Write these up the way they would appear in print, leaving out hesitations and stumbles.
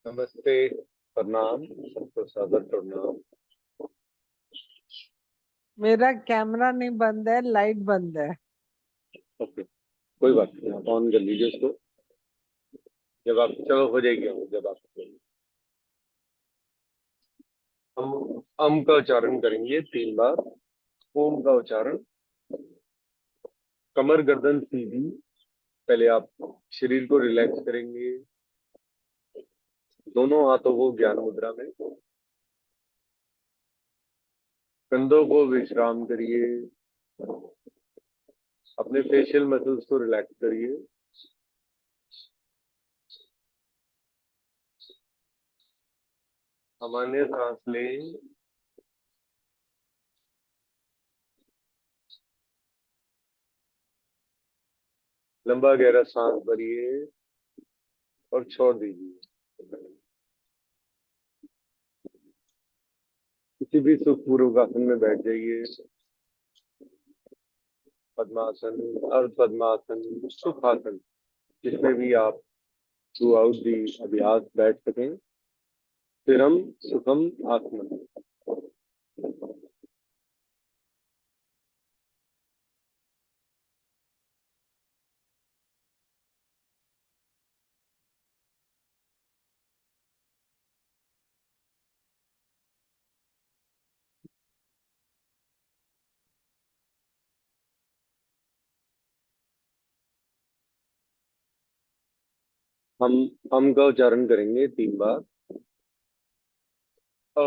नमस्ते। प्रणाम, सबको सादर प्रणाम। मेरा कैमरा नहीं बंद है, लाइट बंद है। ओके, कोई बात नहीं, आप ऑन कर लीजिए उसको। जब आप चलो हो जाएगी on, जब आप हम अम का उच्चारण करेंगे 3 बार। ओम का उच्चारण। कमर गर्दन सीधी। पहले आप शरीर को रिलैक्स करेंगे, दोनों हाथों को ज्ञान मुद्रा में। कंधों को विश्राम करिए, अपने फेशियल मसल्स को रिलैक्स करिए। सामान्य सांस लें, लंबा गहरा सांस भरिए और छोड़ दीजिए। किसी भी सुखपूर्वक आसन में बैठ जाइए। पद्मासन, अर्ध पद्मासन, सुखासन, जिसमें भी आप थ्रू आउट दी अभ्यास बैठ सकें। फिर हम सुखम आसमान। हम का उच्चारण करेंगे 3 बार। अ,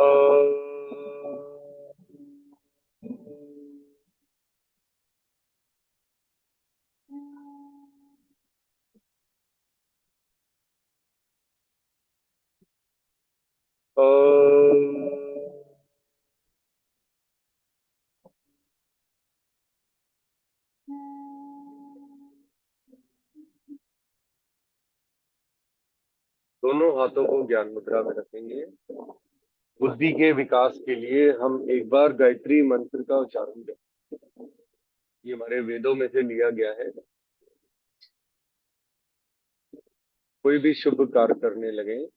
अ, अ, दोनों हाथों को ज्ञान मुद्रा में रखेंगे। बुद्धि के विकास के लिए हम एक बार गायत्री मंत्र का उच्चारण करें। ये हमारे वेदों में से लिया गया है। कोई भी शुभ कार्य करने लगे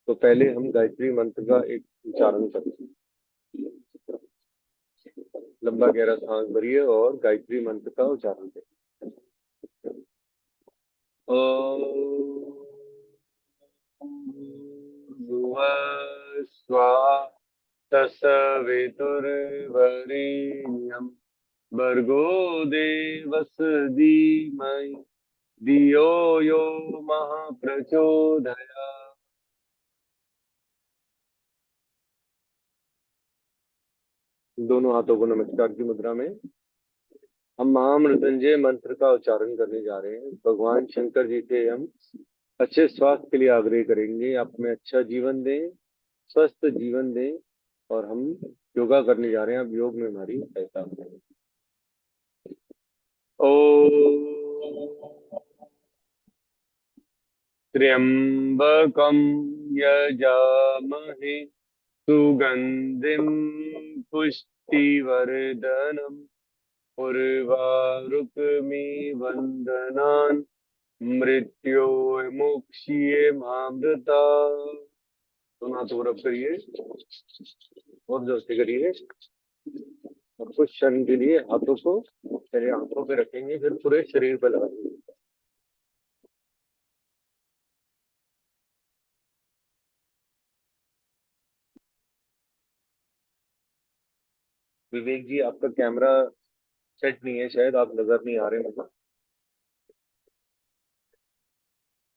तो पहले हम गायत्री मंत्र का एक उच्चारण करें। लंबा गहरा सांस भरिए और गायत्री मंत्र का उच्चारण करें। ओम भुवः स्वः तत्सवितुर्वरेण्यं भर्गो देवस्य धीमहि धियो यो मः प्रचोदयात्। दोनों हाथों को नमस्कार की मुद्रा में हम महामृत्युंजय मंत्र का उच्चारण करने जा रहे हैं। भगवान शंकर जी से हम अच्छे स्वास्थ्य के लिए आग्रह करेंगे, आप में अच्छा जीवन दें, स्वस्थ जीवन दें। और हम योगा करने जा रहे हैं, अब योग में हमारी सहायता करें। ओम त्र्यंबकम यजामहे सुगंधिम पुष्टिवर्धनम उर्वारुकमिव वंदनान् मृत्योर्मुक्षीयमामृता। दोनों हाथ को रब करिए और जोर से करिए। और कुछ क्षण के लिए हाथों को पहले आंखों पे रखेंगे, फिर पूरे शरीर पे लगाएंगे। विवेक जी, आपका कैमरा सेट नहीं है, शायद आप नजर नहीं आ रहे मुझे।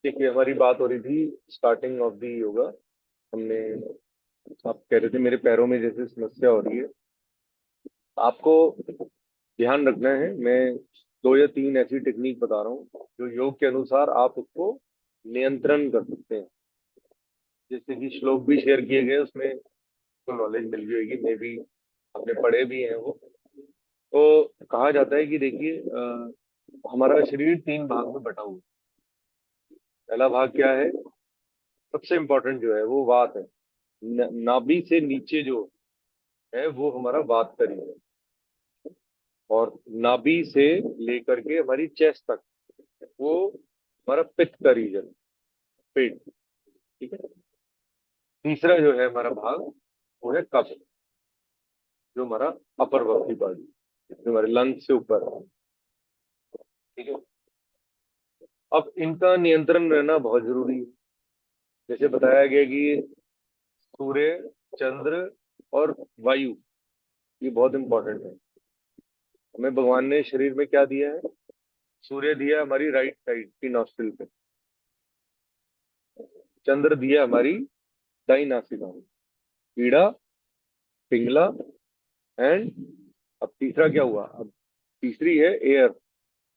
देखिए, हमारी बात हो रही थी स्टार्टिंग ऑफ दी योगा। हमने, आप कह रहे थे मेरे पैरों में जैसे समस्या हो रही है। आपको ध्यान रखना है, मैं 2 या 3 ऐसी टेक्निक बता रहा हूँ जो योग के अनुसार आप उसको नियंत्रण कर सकते हैं। जैसे कि श्लोक भी शेयर किए गए, उसमें तो नॉलेज मिल जाएगी, मे भी आपने पढ़े भी हैं वो। तो कहा जाता है कि देखिए, हमारा शरीर 3 भाग में बटा हुआ है। पहला भाग क्या है? सबसे इंपॉर्टेंट जो है वो वात है। नाभि से नीचे जो है वो हमारा वात तरी है, और नाभि से लेकर के हमारी चेस्ट तक वो हमारा पित्त का रीजन, पेट। ठीक है। तीसरा जो है हमारा भाग वो है कफ, जो हमारा अपर बॉडी बॉडी, जो हमारे लंग्स से ऊपर है। ठीक है। अब इनका नियंत्रण रहना बहुत जरूरी है। जैसे बताया गया कि सूर्य, चंद्र और वायु, ये बहुत इंपॉर्टेंट है। हमें भगवान ने शरीर में क्या दिया है? सूर्य दिया हमारी राइट साइड की नॉस्ट्रिल पे, चंद्र दिया हमारी दाई नासिका में, ईड़ा, पिंगला एंड, अब तीसरा क्या हुआ? अब तीसरी है एयर,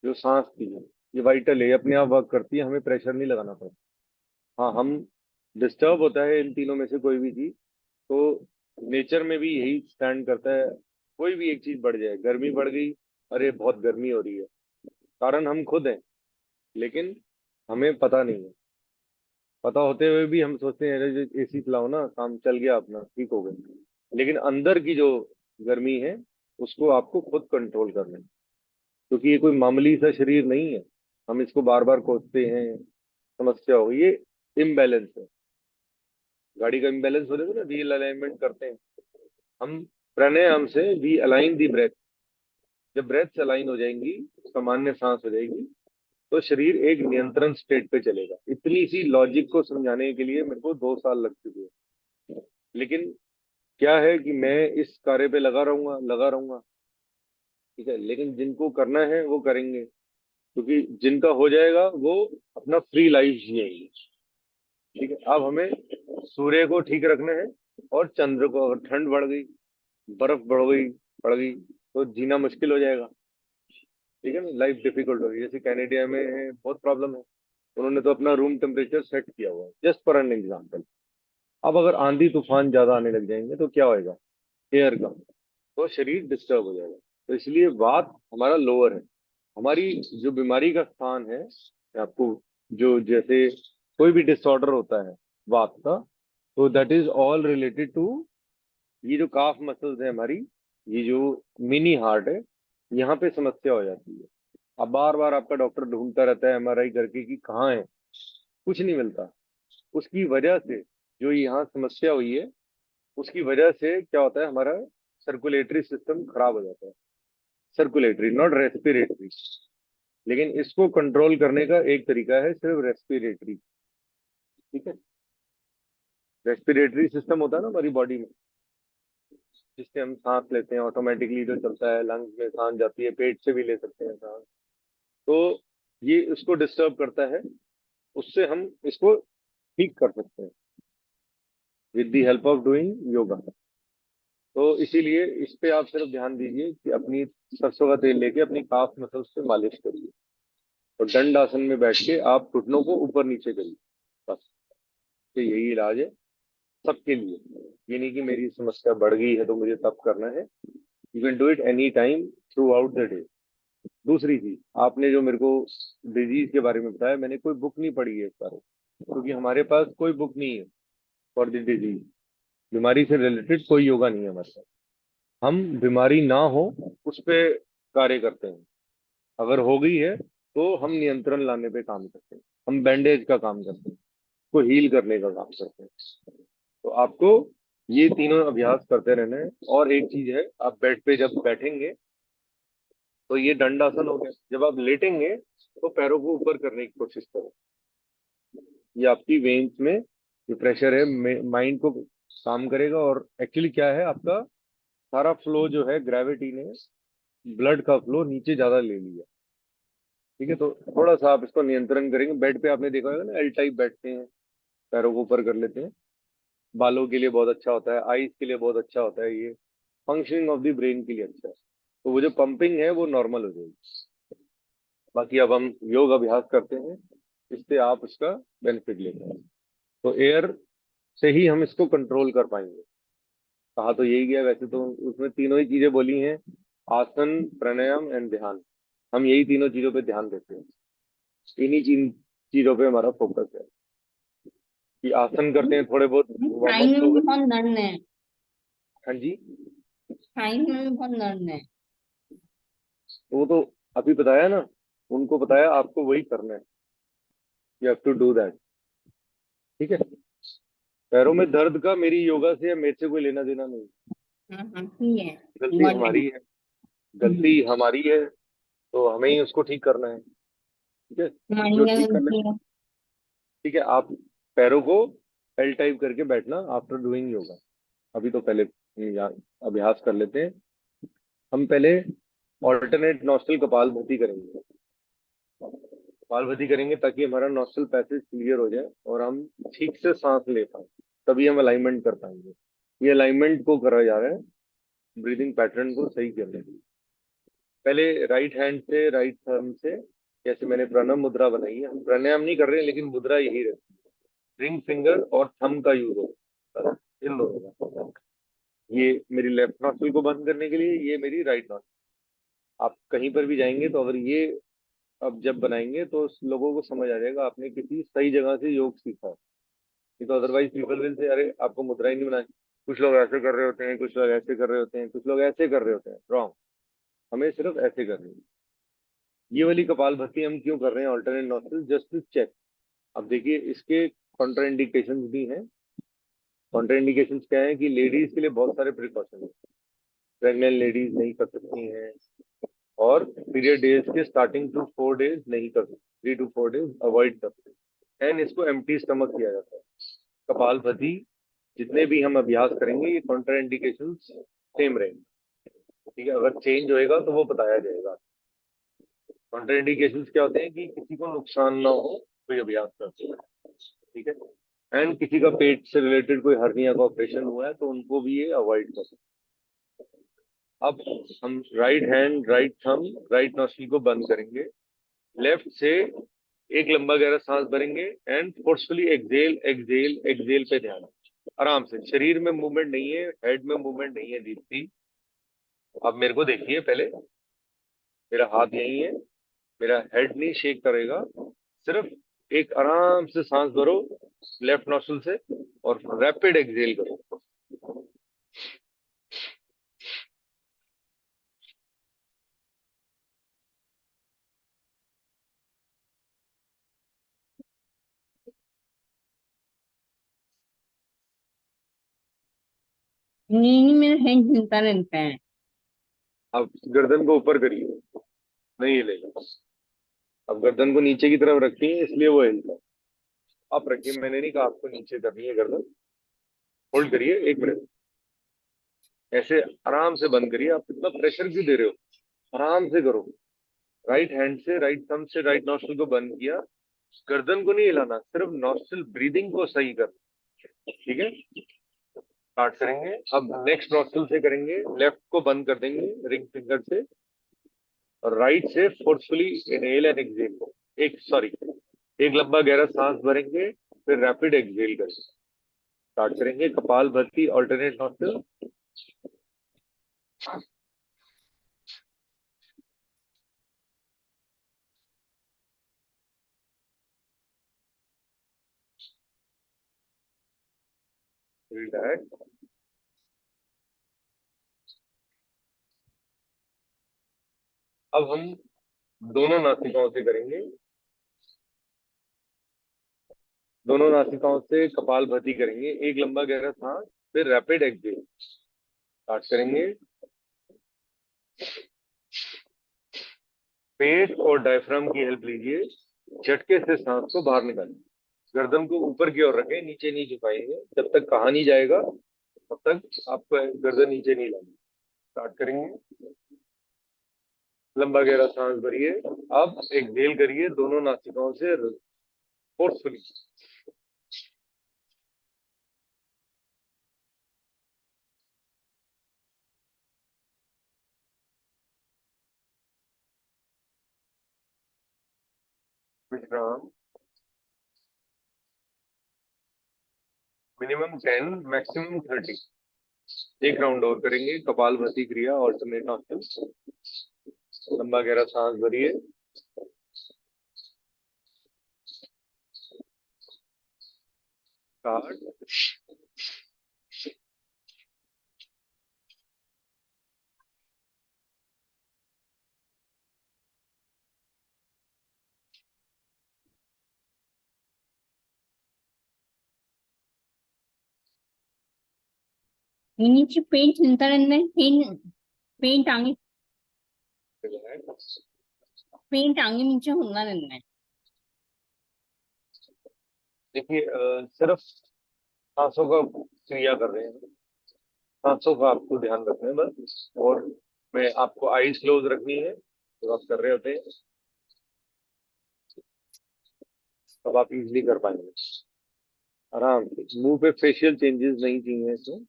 जो सांस की है। ये वाइटल है, ये अपने आप वर्क करती है, हमें प्रेशर नहीं लगाना पड़ता। हाँ, हम डिस्टर्ब होता है इन तीनों में से कोई भी चीज, तो नेचर में भी यही स्टैंड करता है। कोई भी एक चीज बढ़ जाए, गर्मी बढ़ गई, अरे बहुत गर्मी हो रही है, कारण हम खुद हैं, लेकिन हमें पता नहीं है। पता होते हुए भी हम सोचते हैं अरे एसी चलाओ ना, काम चल गया अपना, ठीक हो गया। लेकिन अंदर की जो गर्मी है उसको आपको खुद कंट्रोल करना है, क्योंकि ये कोई मामूली सा शरीर नहीं है। हम इसको बार बार कोसते हैं, समस्या हो, ये इम्बैलेंस है। गाड़ी का इम्बैलेंस होने को ना व्हील अलाइनमेंट करते हैं हम, प्राणायाम से वी अलाइन दी ब्रेथ। जब ब्रेथ अलाइन हो जाएंगी, सामान्य सांस हो जाएगी, तो शरीर एक नियंत्रण स्टेट पे चलेगा। इतनी सी लॉजिक को समझाने के लिए मेरे को 2 साल लग चुके हैं। लेकिन क्या है कि मैं इस कार्य पे लगा रहूंगा, लगा रहूंगा। ठीक है, लेकिन जिनको करना है वो करेंगे, क्योंकि जिनका हो जाएगा वो अपना फ्री लाइफ जिएंगे। ठीक है। अब हमें सूर्य को ठीक रखना है, और चंद्र को। अगर ठंड बढ़ गई, बर्फ बढ़ गई तो जीना मुश्किल हो जाएगा। ठीक है ना, लाइफ डिफिकल्ट होगी। जैसे कनाडा में है, बहुत प्रॉब्लम है। उन्होंने तो अपना रूम टेम्परेचर सेट किया हुआ है, जस्ट फॉर एन एग्जाम्पल। अब अगर आंधी तूफान ज्यादा आने लग जाएंगे तो क्या होएगा? एयर का, तो शरीर डिस्टर्ब हो जाएगा। तो इसलिए वात हमारा लोअर है। हमारी जो बीमारी का स्थान है, आपको, जो जैसे कोई भी डिसऑर्डर होता है वात का, तो that is all related to ये जो काफ मसल्स है हमारी, ये जो मिनी हार्ट है, यहाँ पे समस्या हो जाती है। अब बार बार आपका डॉक्टर ढूंढता रहता है एमआरआई करके कि कहाँ है, कुछ नहीं मिलता। उसकी वजह से जो यहाँ समस्या हुई है, उसकी वजह से क्या होता है, हमारा सर्कुलेटरी सिस्टम खराब हो जाता है। Circulatory, not respiratory. लेकिन इसको कंट्रोल करने का एक तरीका है, सिर्फ रेस्पिरेटरी। ठीक है। रेस्पिरेटरी सिस्टम होता है ना हमारी बॉडी में, जिससे हम सांस लेते हैं, ऑटोमेटिकली जो चलता है, लंग्स में सांस जाती है, पेट से भी ले सकते हैं सांस। तो ये उसको डिस्टर्ब करता है, उससे हम इसको ठीक कर सकते हैं with the help of doing yoga. तो इसीलिए इस पे आप सिर्फ ध्यान दीजिए कि अपनी सरसों का तेल लेके अपनी काफ मसल्स पे मालिश करिए, और दंड आसन में बैठ के आप घुटनों को ऊपर नीचे करिए, बस। तो यही इलाज है सबके लिए। ये नहीं कि मेरी समस्या बढ़ गई है तो मुझे तब करना है। You can do it any time through out the day. दूसरी चीज, आपने जो मेरे को डिजीज के बारे में बताया, मैंने कोई बुक नहीं पढ़ी है इस बारे में, क्योंकि हमारे पास कोई बुक नहीं है फॉर द डिजीज। बीमारी से रिलेटेड कोई योगा नहीं है हमारे पास। हम बीमारी ना हो उस पे कार्य करते हैं। अगर हो गई है तो हम नियंत्रण लाने पे काम करते हैं, हम बैंडेज का काम करते हैं, को हील करने का काम करते हैं। तो आपको ये तीनों अभ्यास करते रहना है। और एक चीज है, आप बेड पे जब बैठेंगे तो ये दंडासन हो गया। जब आप लेटेंगे तो पैरों को ऊपर करने की कोशिश करो। ये आपकी वेन्स में जो प्रेशर है, माइंड को काम करेगा। और एक्चुअली क्या है, आपका सारा फ्लो जो है, ग्रेविटी ने ब्लड का फ्लो नीचे ज्यादा ले लिया। ठीक है। तो थोड़ा सा आप इसको नियंत्रण करेंगे। बेड पे आपने देखा होगा ना, एल टाइप बैठते हैं, पैरों को ऊपर कर लेते हैं। बालों के लिए बहुत अच्छा होता है, आईज के लिए बहुत अच्छा होता है, ये फंक्शनिंग ऑफ द ब्रेन के लिए अच्छा है। तो वो जो पंपिंग है वो नॉर्मल हो जाएगी। बाकी अब हम योग अभ्यास करते हैं, इससे आप उसका बेनिफिट लेते हैं। तो एयर से ही हम इसको कंट्रोल कर पाएंगे। कहा तो यही गया, वैसे तो उसमें तीनों ही चीजें बोली हैं, आसन, प्राणायाम एंड ध्यान। हम यही तीनों चीजों पे ध्यान देते हैं, इन्हीं चीजों पे हमारा फोकस है। कि आसन करते हैं थोड़े बहुत, वार्म खाने अप में हो भी गए। बहुत दर्द है। हाँ जी। खाने में भी बहुत दर्द है। वो तो अभी बताया ना, उनको बताया आपको वही करना है, you have to do that. ठीक है। पैरों में दर्द का मेरी योगा से या मेरे से कोई लेना देना नहीं। हाँ हाँ ठीक है। गलती गॉट हमारी इट। है, गलती हमारी है, तो हमें ही उसको ठीक करना है। ठीक है। हमारी जो क्या ठीक करने, गलती है? ठीक है, आप पैरों को एल टाइप करके बैठना आफ्टर डूइंग योगा। अभी तो पहले अभ्यास कर लेते हैं। हम पहले ऑल्टरनेट नॉस्टल कपालभाति करेंगे। कपालभाति करेंगे ताकि हमारा नॉस्टल पैसेज क्लियर हो जाए और हम ठीक से सांस ले पाए, तभी हम अलाइनमेंट कर पाएंगे। ये अलाइनमेंट को करा जा रहा है, ब्रीदिंग पैटर्न को सही करने के लिए। पहले राइट हैंड से, राइट थंब से, जैसे मैंने प्रणव मुद्रा बनाई है, हम प्राणायाम नहीं कर रहे हैं लेकिन मुद्रा यही रहती है। रिंग फिंगर और थंब का यूज होता है, इन दोनों का। ये मेरी लेफ्ट नॉस्ट्रिल को बंद करने के लिए, ये मेरी राइट नॉस्ट्रिल। आप कहीं पर भी जाएंगे तो अगर ये अब जब बनाएंगे तो लोगों को समझ आ जाएगा आपने किसी सही जगह से योग सीखा है। नहीं तो अदरवाइज पीपल विल से, अरे आपको मुद्रा ही नहीं बनाई। कुछ लोग ऐसे कर रहे होते हैं, कुछ लोग ऐसे कर रहे होते हैं, कुछ लोग ऐसे कर रहे होते हैं, रॉन्ग। हमें सिर्फ ऐसे करनी है। ये वाली कपालभाति हम क्यों कर रहे हैं alternate nostril, just to check. अब देखिए इसके कॉन्ट्राइंडिकेशंस भी हैं। कॉन्ट्राइंडिकेशंस क्या है कि लेडीज के लिए बहुत सारे प्रिकॉशन है। प्रेग्नेंट लेडीज नहीं कर सकती हैं, और पीरियड डेज के स्टार्टिंग टू 4 डेज नहीं कर सकते, 3 to 4 डेज अवॉइड कर सकते। एंड इसको एम्प्टी स्टमक किया जाता है। कपालभाति जितने भी हम अभ्यास करेंगे ये कॉन्ट्राइंडिकेशंस सेम रहेंगे। ठीक है, अगर चेंज होएगा तो वो बताया जाएगा। कॉन्ट्राइंडिकेशंस क्या होते हैं कि किसी को नुकसान ना हो कोई अभ्यास करते हैं। ठीक है। एंड किसी का पेट से रिलेटेड कोई हर्निया का ऑपरेशन हुआ है तो उनको भी ये अवॉइड कर सकते हैं। अब हम right hand, right thumb, right nostril को बंद करेंगे। लेफ्ट से एक लंबा गहरा सांस भरेंगे and forcefully exhale exhale exhale पे ध्यान। आराम से, शरीर में मूवमेंट नहीं है, हेड में मूवमेंट नहीं है दीप्ति। अब मेरे को देखिए पहले, मेरा हाथ यही है, मेरा हेड नहीं शेक करेगा, सिर्फ एक आराम से सांस भरो लेफ्ट नोस्ट्रिल से और रैपिड एक्सेल करो। नहीं नहीं, मेरा हेड हिलता रहता है। अब गर्दन को ऊपर करिए, नहीं हिलेगा। अब गर्दन को नीचे की तरफ रखती है इसलिए वो हिलता है। आप रखिए, मैंने नहीं कहा आपको नीचे करनी है गर्दन। होल्ड करिए 1 मिनट, ऐसे आराम से बंद करिए। आप इतना प्रेशर क्यों दे रहे हो, आराम से करो। राइट हैंड से, राइट थंब से राइट नॉस्ट्रिल को बंद किया। गर्दन को नहीं हिलाना, सिर्फ नॉस्ट्रिल ब्रीदिंग को सही करना। ठीक है। स्टार्ट करेंगे। अब नेक्स्ट नॉस्ट्रिल से करेंगे, लेफ्ट को बंद कर देंगे रिंग फिंगर से, और राइट से फोर्सफुली इनहेल एंड एक्सहेल। एक सॉरी एक लंबा गहरा सांस भरेंगे, फिर रैपिड एक्सहेल करेंगे। स्टार्ट करेंगे कपाल भाती ऑल्टरनेट नॉस्ट्रिल। रिलैक्स। अब हम दोनों नासिकाओं से करेंगे, दोनों नासिकाओं से कपाल भाती करेंगे। एक लंबा गहरा सांस, फिर रैपिड एक्सहेल। स्टार्ट करेंगे। पेट और डायफ्राम की हेल्प लीजिए, झटके से सांस को बाहर निकालें। गर्दन को ऊपर की ओर रखें, नीचे नहीं झुकाएंगे। जब तक कहा नहीं जाएगा तब तक आपको गर्दन नीचे नहीं लानी। स्टार्ट करेंगे। लंबा गहरा सांस भरिए। अब एक्सहेल करिए दोनों नासिकाओं से फोर्सफुली। विश्राम। Minimum 10, maximum 30। एक राउंड और करेंगे कपाल भाती क्रिया ऑल्टरनेट नॉस्ट्रिल। लंबा गहरा सांस भरिए। Start. You need to paint hintaranne. Paint आगे नीचे होना रहना है। देखिए सिर्फ सांसों का क्रिया कर रहे हैं, सांसों का आपको ध्यान रखना है बस। और मैं आपको आईज क्लोज रखनी है तो आप कर रहे होते हैं, अब आप इजीली कर पाएंगे आराम से। मुंह पे फेशियल चेंजेस नहीं चाहिए इसमें।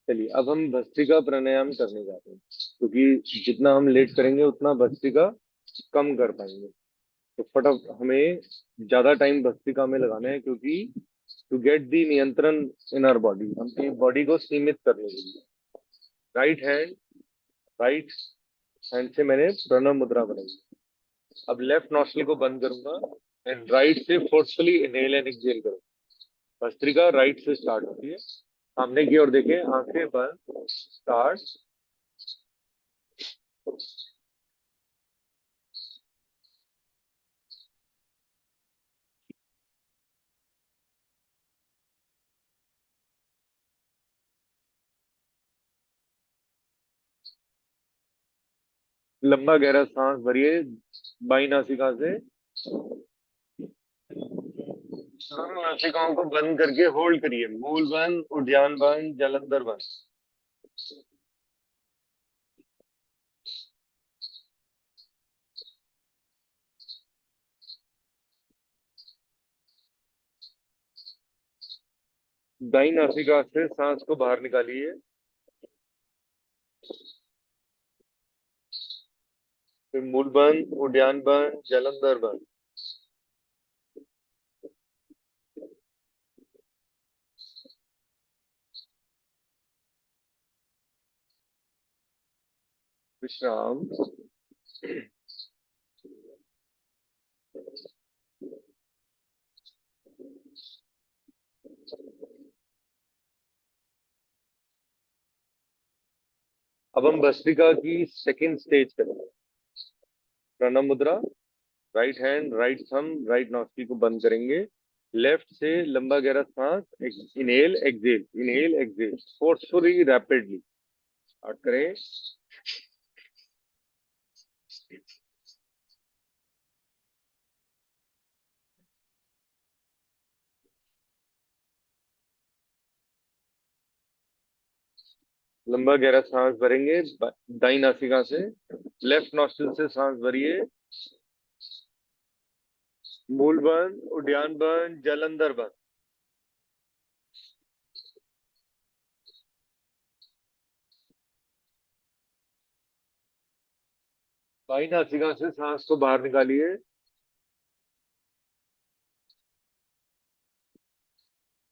चलिए अब हम भस्त्रिका प्राणायाम करने जाते हैं, क्योंकि जितना हम लेट करेंगे उतना भस्त्रिका कम कर पाएंगे। तो फटाफट हमें ज्यादा टाइम भस्त्रिका में लगाना है, क्योंकि टू गेट दी नियंत्रण इन आवर बॉडी, अपनी बॉडी को सीमित करने के लिए। राइट हैंड से मैंने प्रणव मुद्रा बनाई। अब लेफ्ट नॉस्ट्रिल को बंद करूंगा एंड राइट से फोर्सफुली इनहेल एंड एक्सहेल करूंगा। भस्त्रिका राइट से स्टार्ट होती है। सामने की ओर देखें, आंखें बंद, स्टार्ट। लंबा गहरा सांस भरिए बाई नासिका से, दोनों नासिकाओं को बंद करके होल्ड करिए। मूल बंद, उद्यान बंद, जलंधर बंद। दाई नासिका से सांस को बाहर निकालिए। फिर मूल बंद, उद्यान बंद, जलंधर बंद। विश्राम। अब हम भस्त्रिका की सेकंड स्टेज करेंगे। प्रणव मुद्रा, right hand, right thumb, right nostril को बंद करेंगे। लेफ्ट से लंबा गहरा सांस, inhale exhale, inhale exhale, forcefully rapidly start करें। लंबा गहरा सांस भरेंगे दाई नासिका से। लेफ्ट नॉस्ट्रिल से सांस भरिए। मूल बंद, उद्यान बंद, जलंधर बंद। बाई नासिका से सांस को बाहर निकालिए।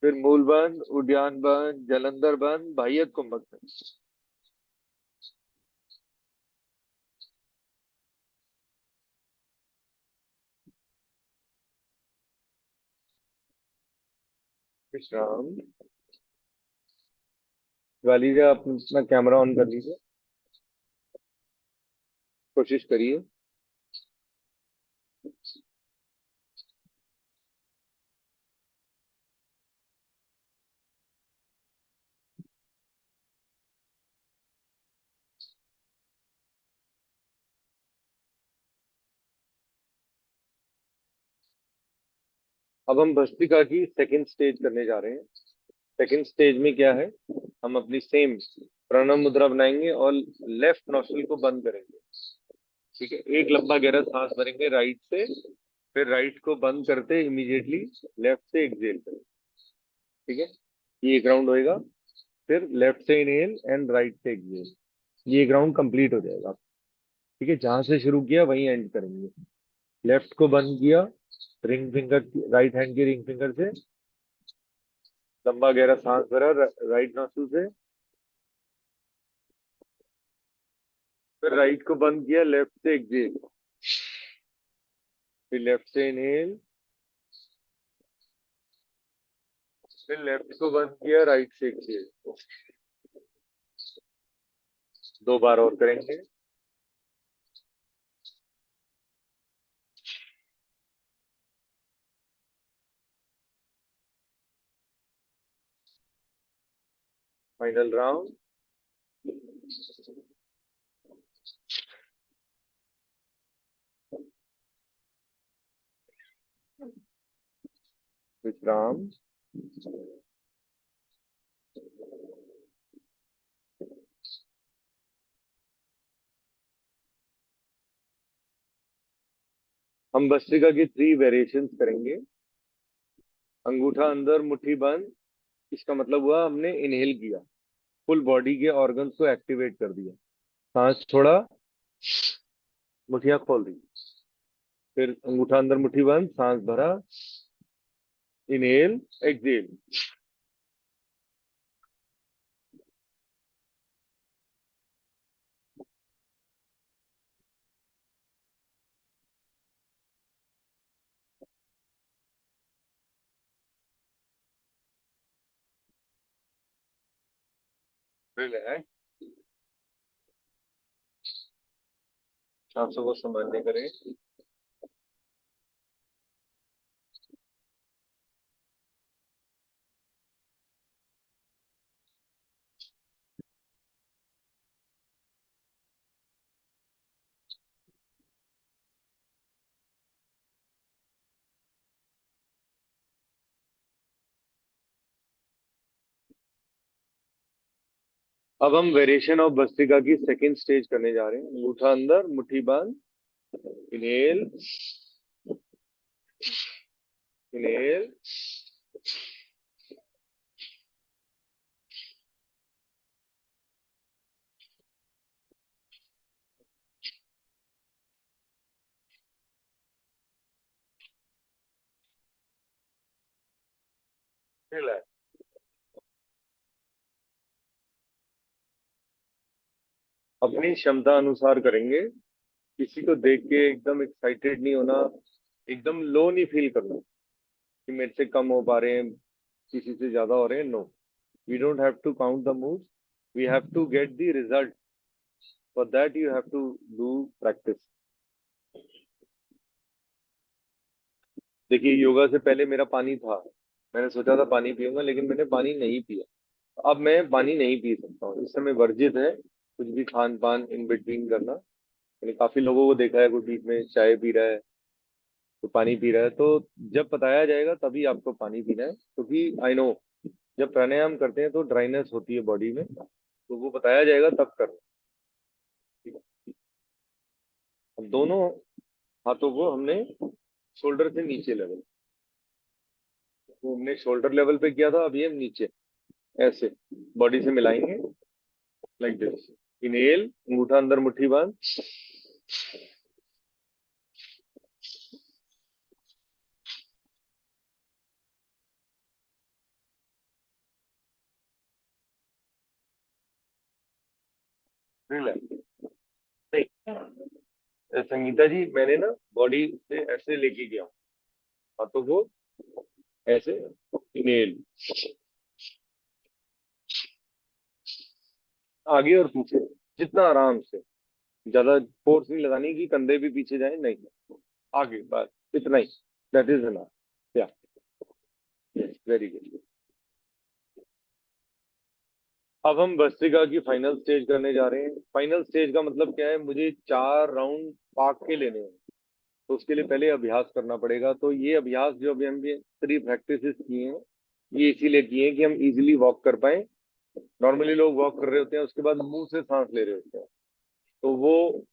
फिर मूल बंद, उद्यान बंद, जलंधर बंद, बाह्यत कुंभक बंद। विश्राम। लीजिए, आप अपना कैमरा ऑन कर लीजिए, कोशिश करिए। अब हम भस्त्रिका की सेकंड स्टेज करने जा रहे हैं। सेकंड स्टेज में क्या है, हम अपनी सेम प्रणव मुद्रा बनाएंगे और लेफ्ट नॉस्ट्रिल को बंद करेंगे। ठीक है, एक लंबा गहरा सांस भरेंगे राइट से, फिर राइट को बंद करते इमीडिएटली लेफ्ट से एक्सहेल करें। ठीक है, ये एक राउंड होएगा। फिर लेफ्ट से इनहेल एंड राइट से एक्सहेल, ये एक राउंड कंप्लीट हो जाएगा। ठीक है, जहां से शुरू किया वहीं एंड करेंगे। लेफ्ट को बंद किया, रिंग फिंगर, राइट हैंड की रिंग फिंगर से लंबा गहरा सांस भरा राइट नोस्ट्रिल से, फिर राइट को बंद किया, लेफ्ट से एक्सहेल, फिर लेफ्ट से इनहेल, फिर लेफ्ट को बंद किया, राइट से किया, 2 बार और करेंगे। Final round. विश्राम। हम भस्त्रिका की 3 वेरिएशंस करेंगे। अंगूठा अंदर, मुट्ठी बंद। इसका मतलब हुआ हमने इनहेल किया, फुल बॉडी के ऑर्गन्स को एक्टिवेट कर दिया। सांस छोड़ा, मुठिया खोल दी। फिर अंगूठा अंदर, मुट्ठी बंद, सांस भरा, इनहेल, एक्सहेल। रिलैक्स। सांसों को सामान्य करें। अब हम वेरिएशन ऑफ भस्त्रिका की सेकंड स्टेज करने जा रहे हैं। अंगूठा अंदर, मुट्ठी बंद, इनहेल, इनहेल, रिलैक्स। अपनी क्षमता अनुसार करेंगे। किसी को देख के एकदम एक्साइटेड नहीं होना, एकदम लो नहीं फील करना कि मेरे से कम हो पा रहे हैं, किसी से ज्यादा हो रहे हैं। No, we don't have to count the moves, we have to get the result. For that you have to do practice. देखिए, योगा से पहले मेरा पानी था, मैंने सोचा था पानी पीऊंगा, लेकिन मैंने पानी नहीं पिया। अब मैं पानी नहीं पी सकता हूँ, इस समय वर्जित है कुछ भी खान पान इन बिटवीन करना। मैंने काफी लोगों को देखा है, कोई बीच में चाय पी रहा है, तो पानी पी रहा है। तो जब बताया जाएगा तभी आपको पानी पीना है, क्योंकि आई नो जब प्राणायाम करते हैं तो ड्राइनेस होती है बॉडी में, तो वो बताया जाएगा तब करना। ठीक है? अब दोनों हाथों को हमने शोल्डर से नीचे लेवल, वो हमने शोल्डर लेवल पे किया था, अभी हम नीचे ऐसे बॉडी से मिलाएंगे, लाइक दिस। इनहेल, अंगूठा अंदर, मुट्ठी बंद, रिलैक्स। संगीता जी, मैंने ना बॉडी से ऐसे लेके गया हूँ, हाथों को ऐसे, इनहेल, आगे और पीछे, जितना आराम से, ज्यादा फोर्स नहीं लगानी कि कंधे भी पीछे जाए, नहीं, आगे बस इतना ही, दैट इज एनफ। या, वेरी गुड। अब हम भस्त्रिका की फाइनल स्टेज करने जा रहे हैं। फाइनल स्टेज का मतलब क्या है, मुझे 4 राउंड पाक के लेने हैं, तो उसके लिए पहले अभ्यास करना पड़ेगा। तो ये अभ्यास जो अभी हम ये 3 प्रैक्टिसेस किए हैं, ये इसीलिए किए हैं कि हम इजीली वॉक कर पाए। नॉर्मली लोग वॉक कर रहे होते हैं, उसके बाद मुंह से सांस ले रहे होते हैं, तो वो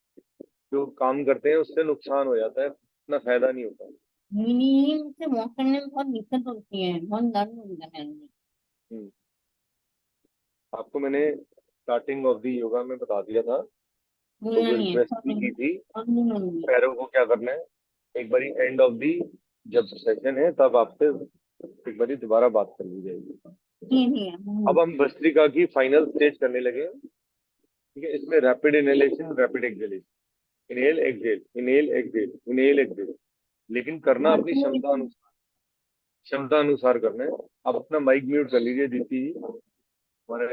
जो काम करते हैं उससे नुकसान हो जाता है, इतना फायदा नहीं होता। नींद से वॉक करने में बहुत दिक्कत होती है, बहुत दर्द होता है अंदर। हम्म। आपको मैंने स्टार्टिंग ऑफ दी योगा में बता दिया था, तो बोलना वो नहीं है, रिक्वेस्ट भी की थी। और नहीं होंगी। पैरों को क्या करना है, एक बारी एंड ऑफ दी जब सेशन है तब आपसे एक बारी दोबारा बात कर ली जाएगी। ठीक है अब हम भस्त्रिका की फाइनल स्टेज करने लगे। ठीक है, इसमें rapid inhalation, rapid exhalation, inhale exhale, inhale exhale, inhale exhale, लेकिन करना अपनी क्षमता अनुसार। क्षमता अनुसार करना है। आप अपना माइक म्यूट कर लीजिए दीप्ति जी। हमारे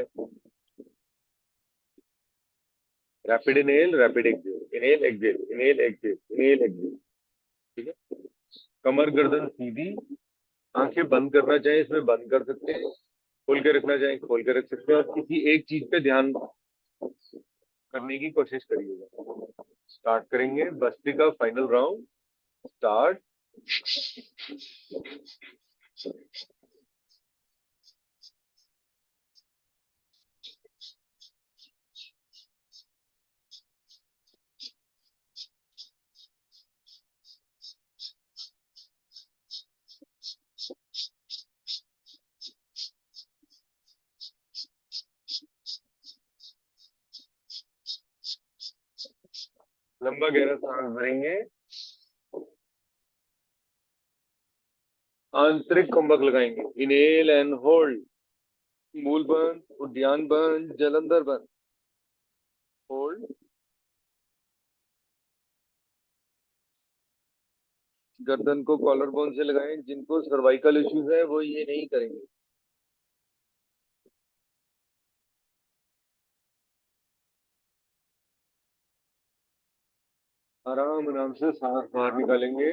rapid inhale, rapid exhale, inhale exhale, inhale exhale, inhale exhale. ठीक है। कमर गर्दन सीधी, आंखें बंद करना चाहे इसमें बंद कर सकते हैं, खोल के रखना चाहे खोल के रख सकते हैं, और किसी एक चीज पे ध्यान करने की कोशिश करिएगा। स्टार्ट करेंगे भस्त्रिका फाइनल राउंड। स्टार्ट। लंबा गहरा सांस भरेंगे, आंतरिक कुंभक लगाएंगे, इनहेल एंड होल्ड, मूल बंद, उद्यान बंद, जलंधर बंद, होल्ड। गर्दन को कॉलर बोन से लगाएं, जिनको सर्वाइकल इश्यूज है वो ये नहीं करेंगे। आराम आराम से सांस बाहर निकालेंगे,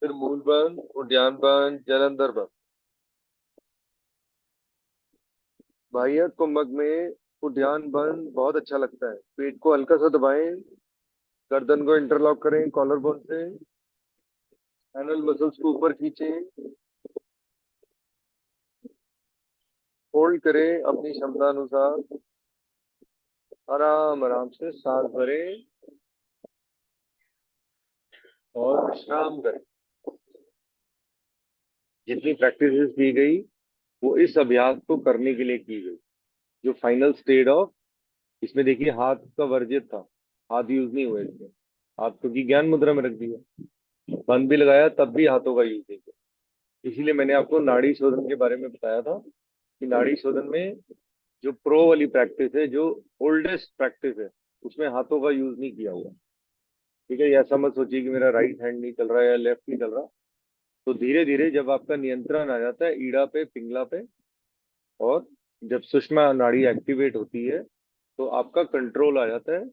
फिर मूल बंद, उद्यान बंद, जलंधर बंद। बाह्य कुंभक में उद्यान बंद बहुत अच्छा लगता है। पेट को हल्का सा दबाएं, गर्दन को इंटरलॉक करें कॉलर बोन से, एनल मसल्स को ऊपर खींचें, होल्ड करें अपनी क्षमता अनुसार, आराम आराम से सांस भरें और विश्राम करें। जितनी प्रैक्टिस की गई वो इस अभ्यास को करने के लिए की गई। जो फाइनल स्टेज ऑफ, इसमें देखिए हाथ का वर्जित था, हाथ यूज नहीं हुए इसमें, हाथ क्योंकि ज्ञान मुद्रा में रख दिया, बंद भी लगाया तब भी हाथों का यूज नहीं किया। इसीलिए मैंने आपको नाड़ी शोधन के बारे में बताया था कि नाड़ी शोधन में जो प्रो वाली प्रैक्टिस है, जो ओल्डेस्ट प्रैक्टिस है, उसमें हाथों का यूज नहीं किया हुआ। ठीक है, ऐसा मत सोचिए कि मेरा राइट हैंड नहीं चल रहा है या लेफ्ट नहीं चल रहा। तो धीरे धीरे जब आपका नियंत्रण आ जाता है ईड़ा पे, पिंगला पे, और जब सुषमा नाड़ी एक्टिवेट होती है, तो आपका कंट्रोल आ जाता है।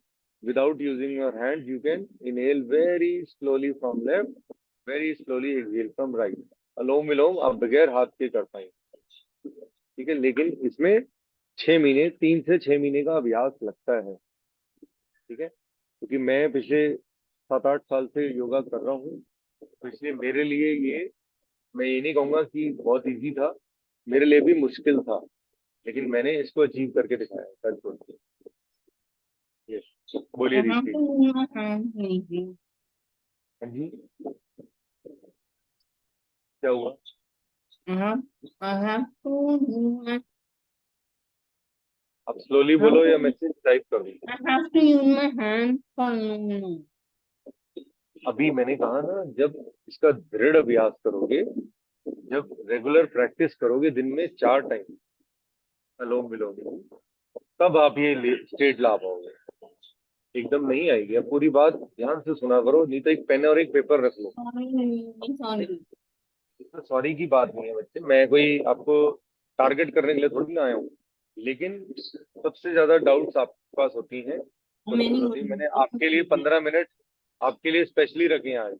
Without using your hand you can inhale very slowly from left, very slowly exhale from right. Anulom vilom आप बगैर हाथ के कर पाएंगे। ठीक है, लेकिन इसमें 6 महीने, 3 से 6 महीने का अभ्यास लगता है। ठीक है, क्योंकि मैं पिछले 7-8 साल से योगा कर रहा हूँ, तो इसलिए मेरे लिए ये, मैं ये नहीं कहूंगा कि बहुत इजी था, मेरे लिए भी मुश्किल था, लेकिन मैंने इसको अचीव करके दिखाया। सच बोल के। यस, बोलिए I have Deepti. to move my hands lately. हाँ जी, क्या हुआ? I have, I have to move my, आप स्लोली I have बोलो या to, मैसेज टाइप कर दूं? I have to use my hands for no. अभी मैंने कहा ना, जब इसका दृढ़ अभ्यास करोगे, जब रेगुलर प्रैक्टिस करोगे दिन में 4 टाइम अनुलोम विलोम, तब आप ये स्टेट ला पाओगे। एकदम नहीं आएगी। अब पूरी बात ध्यान से सुना करो, नहीं तो एक पेन और एक पेपर रख लो। Sorry, sorry. इसमें सॉरी की बात नहीं है बच्चे, मैं कोई आपको टारगेट करने के लिए थोड़ी ना आया हूँ। लेकिन सबसे ज्यादा डाउट्स आपके पास होती हैं, Many क्वेश्चन होती है, मैंने आपके लिए 15 मिनट आपके लिए स्पेशली रखे हैं आज,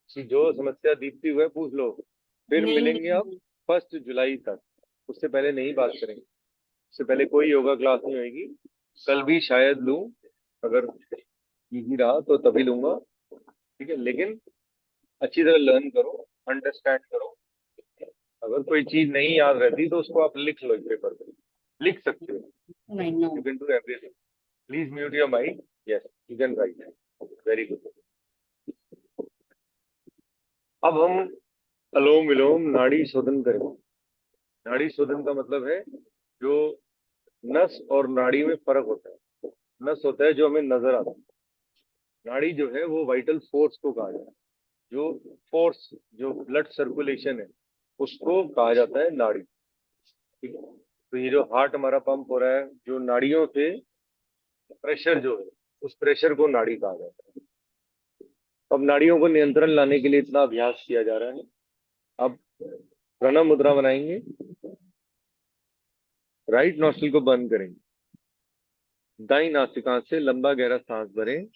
कि जो समस्या दीप्ति हुए पूछ लो। फिर नहीं मिलेंगे आप नहीं 1 जुलाई तक, उससे पहले नहीं बात करेंगे। उससे पहले कोई योगा क्लास नहीं होगी। कल भी शायद लूं, अगर इजी रहा तो तभी लूंगा। ठीक है, लेकिन अच्छी तरह लर्न करो, अंडरस्टैंड करो। अगर कोई चीज नहीं याद रहती तो उसको आप लिख लो एक पेपर पे, लिख सकते हो। right you now. Can do everything. Please mute your mind. Yes, you can write. Very good. अब हम अनुलोम विलोम नाड़ी शोधन करेंगे। नाड़ी शोधन का मतलब है जो नस और नाड़ी में फर्क होता है। नस होता है जो हमें नजर आता है, नाड़ी जो है वो वाइटल फोर्स को कहा जाता है। जो फोर्स, जो ब्लड सर्कुलेशन है, उसको कहा जाता है नाड़ी। ठीक है, तो ये जो हार्ट हमारा पंप हो रहा है, जो नाड़ियों से प्रेशर जो है, उस प्रेशर को नाड़ी कहा जाता है। अब नाड़ियों को नियंत्रण लाने के लिए इतना अभ्यास किया जा रहा है। अब प्रणव मुद्रा बनाएंगे, राइट नॉस्ट्रिल को बंद करेंगे, दाई नासिका से लंबा गहरा सांस भरें,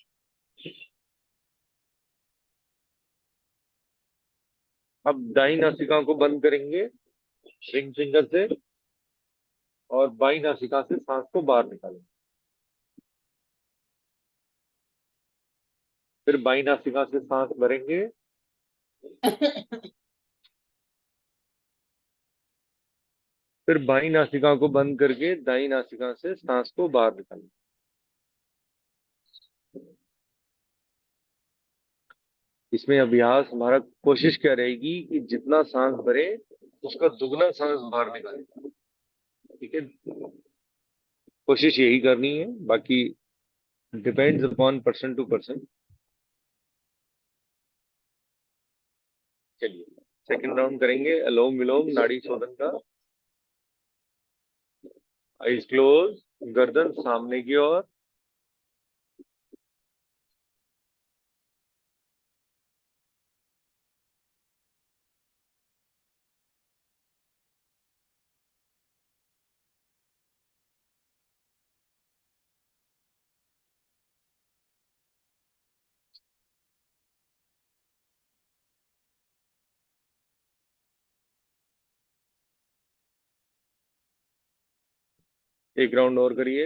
अब दाई नासिका को बंद करेंगे रिंग फिंगर से, और बाई नासिका से सांस को बाहर निकालेंगे। फिर बाई नासिका से सांस भरेंगे, फिर बाई नासिका को बंद करके दाई नासिका से सांस को बाहर निकालेंगे। इसमें अभ्यास हमारा कोशिश क्या रहेगी कि जितना सांस भरे उसका दुगना सांस बाहर निकालें। ठीक है, कोशिश यही करनी है, बाकी depends upon person to person. चलिए सेकंड राउंड करेंगे अलोम विलोम नाड़ी शोधन का। आईज क्लोज, गर्दन सामने की ओर, एक राउंड और करिए।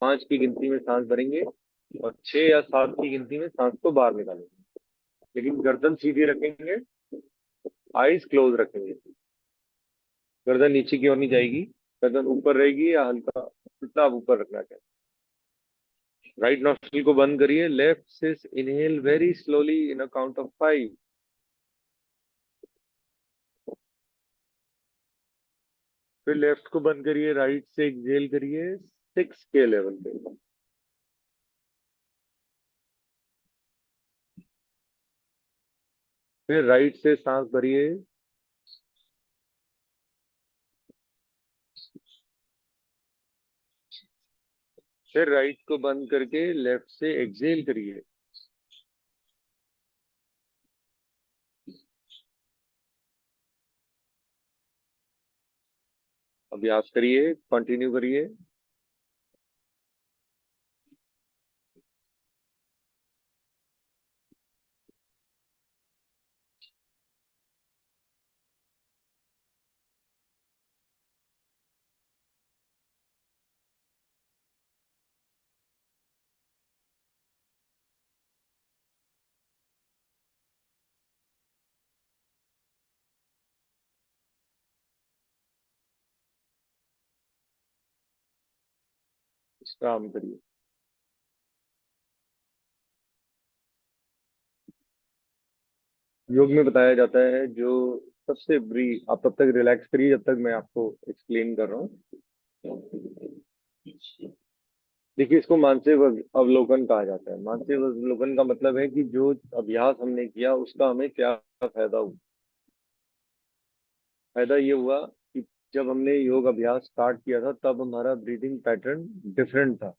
पांच की गिनती में सांस भरेंगे और 6 या 7 की गिनती में सांस को बाहर निकालेंगे, लेकिन गर्दन सीधी रखेंगे, आईज क्लोज रखेंगे। गर्दन नीचे की ओर नहीं जाएगी, गर्दन ऊपर रहेगी या हल्का, इतना आप ऊपर रखना चाहिए। राइट नॉस्ट्रिल को बंद करिए, लेफ्ट से inhale very slowly in a count of 5। फिर लेफ्ट को बंद करिए, राइट से एक्सहेल करिए 6 के लेवल पे। फिर राइट से सांस भरिए, फिर राइट को बंद करके लेफ्ट से एक्सहेल करिए। अभ्यास करिए, कंटिन्यू करिए। काम करिए। योग में बताया जाता है जो सबसे बड़ी, आप तब तक रिलैक्स करिए जब तक मैं आपको एक्सप्लेन कर रहा हूँ। देखिए, इसको मानसिक अवलोकन कहा जाता है। मानसिक अवलोकन का मतलब है कि जो अभ्यास हमने किया उसका हमें क्या फायदा हुआ। फायदा ये हुआ कि जब हमने योग अभ्यास स्टार्ट किया था तब हमारा ब्रीदिंग पैटर्न डिफरेंट था,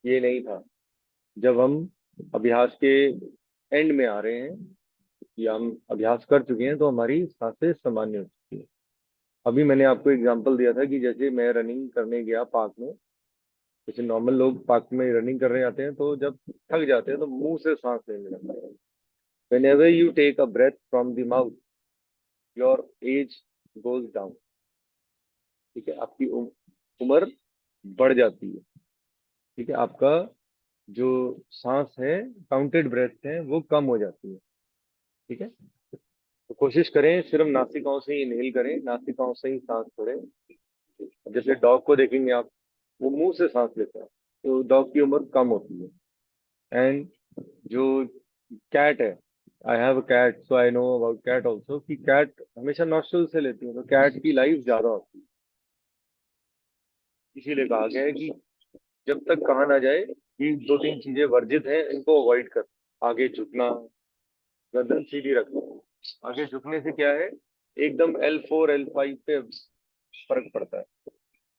ये नहीं था। जब हम अभ्यास के एंड में आ रहे हैं या हम अभ्यास कर चुके हैं तो हमारी सांसें सामान्य हो चुकी है। अभी मैंने आपको एग्जांपल दिया था कि जैसे मैं रनिंग करने गया पार्क में, जैसे नॉर्मल लोग पार्क में रनिंग करने जाते हैं तो जब थक जाते हैं तो मुंह से सांस लेने लगते हैं। Whenever you take a breath from the mouth, your age goes down। ठीक है, आपकी उम्र बढ़ जाती है। ठीक है, आपका जो सांस है, काउंटेड ब्रेथ है, वो कम हो जाती है। ठीक है, तो कोशिश करें सिर्फ नासिकाओं से ही इनहेल करें, नासिकाओं से ही सांस छोड़ें। जैसे डॉग को देखेंगे आप, वो मुंह से सांस लेता है, तो डॉग की उम्र कम होती है। एंड जो कैट है, I have a cat so I know about cat also, कि कैट हमेशा नॉस्ट्रल से लेती है, तो कैट की लाइफ ज्यादा होती है। इसीलिए कहा गया है कि जब तक कहा ना जाए कि दो तीन चीजें वर्जित हैं, इनको अवॉइड कर। आगे झुकना, गर्दन सीधी रखना। आगे झुकने से क्या है, एकदम L4 L5 पे फर्क पड़ता है,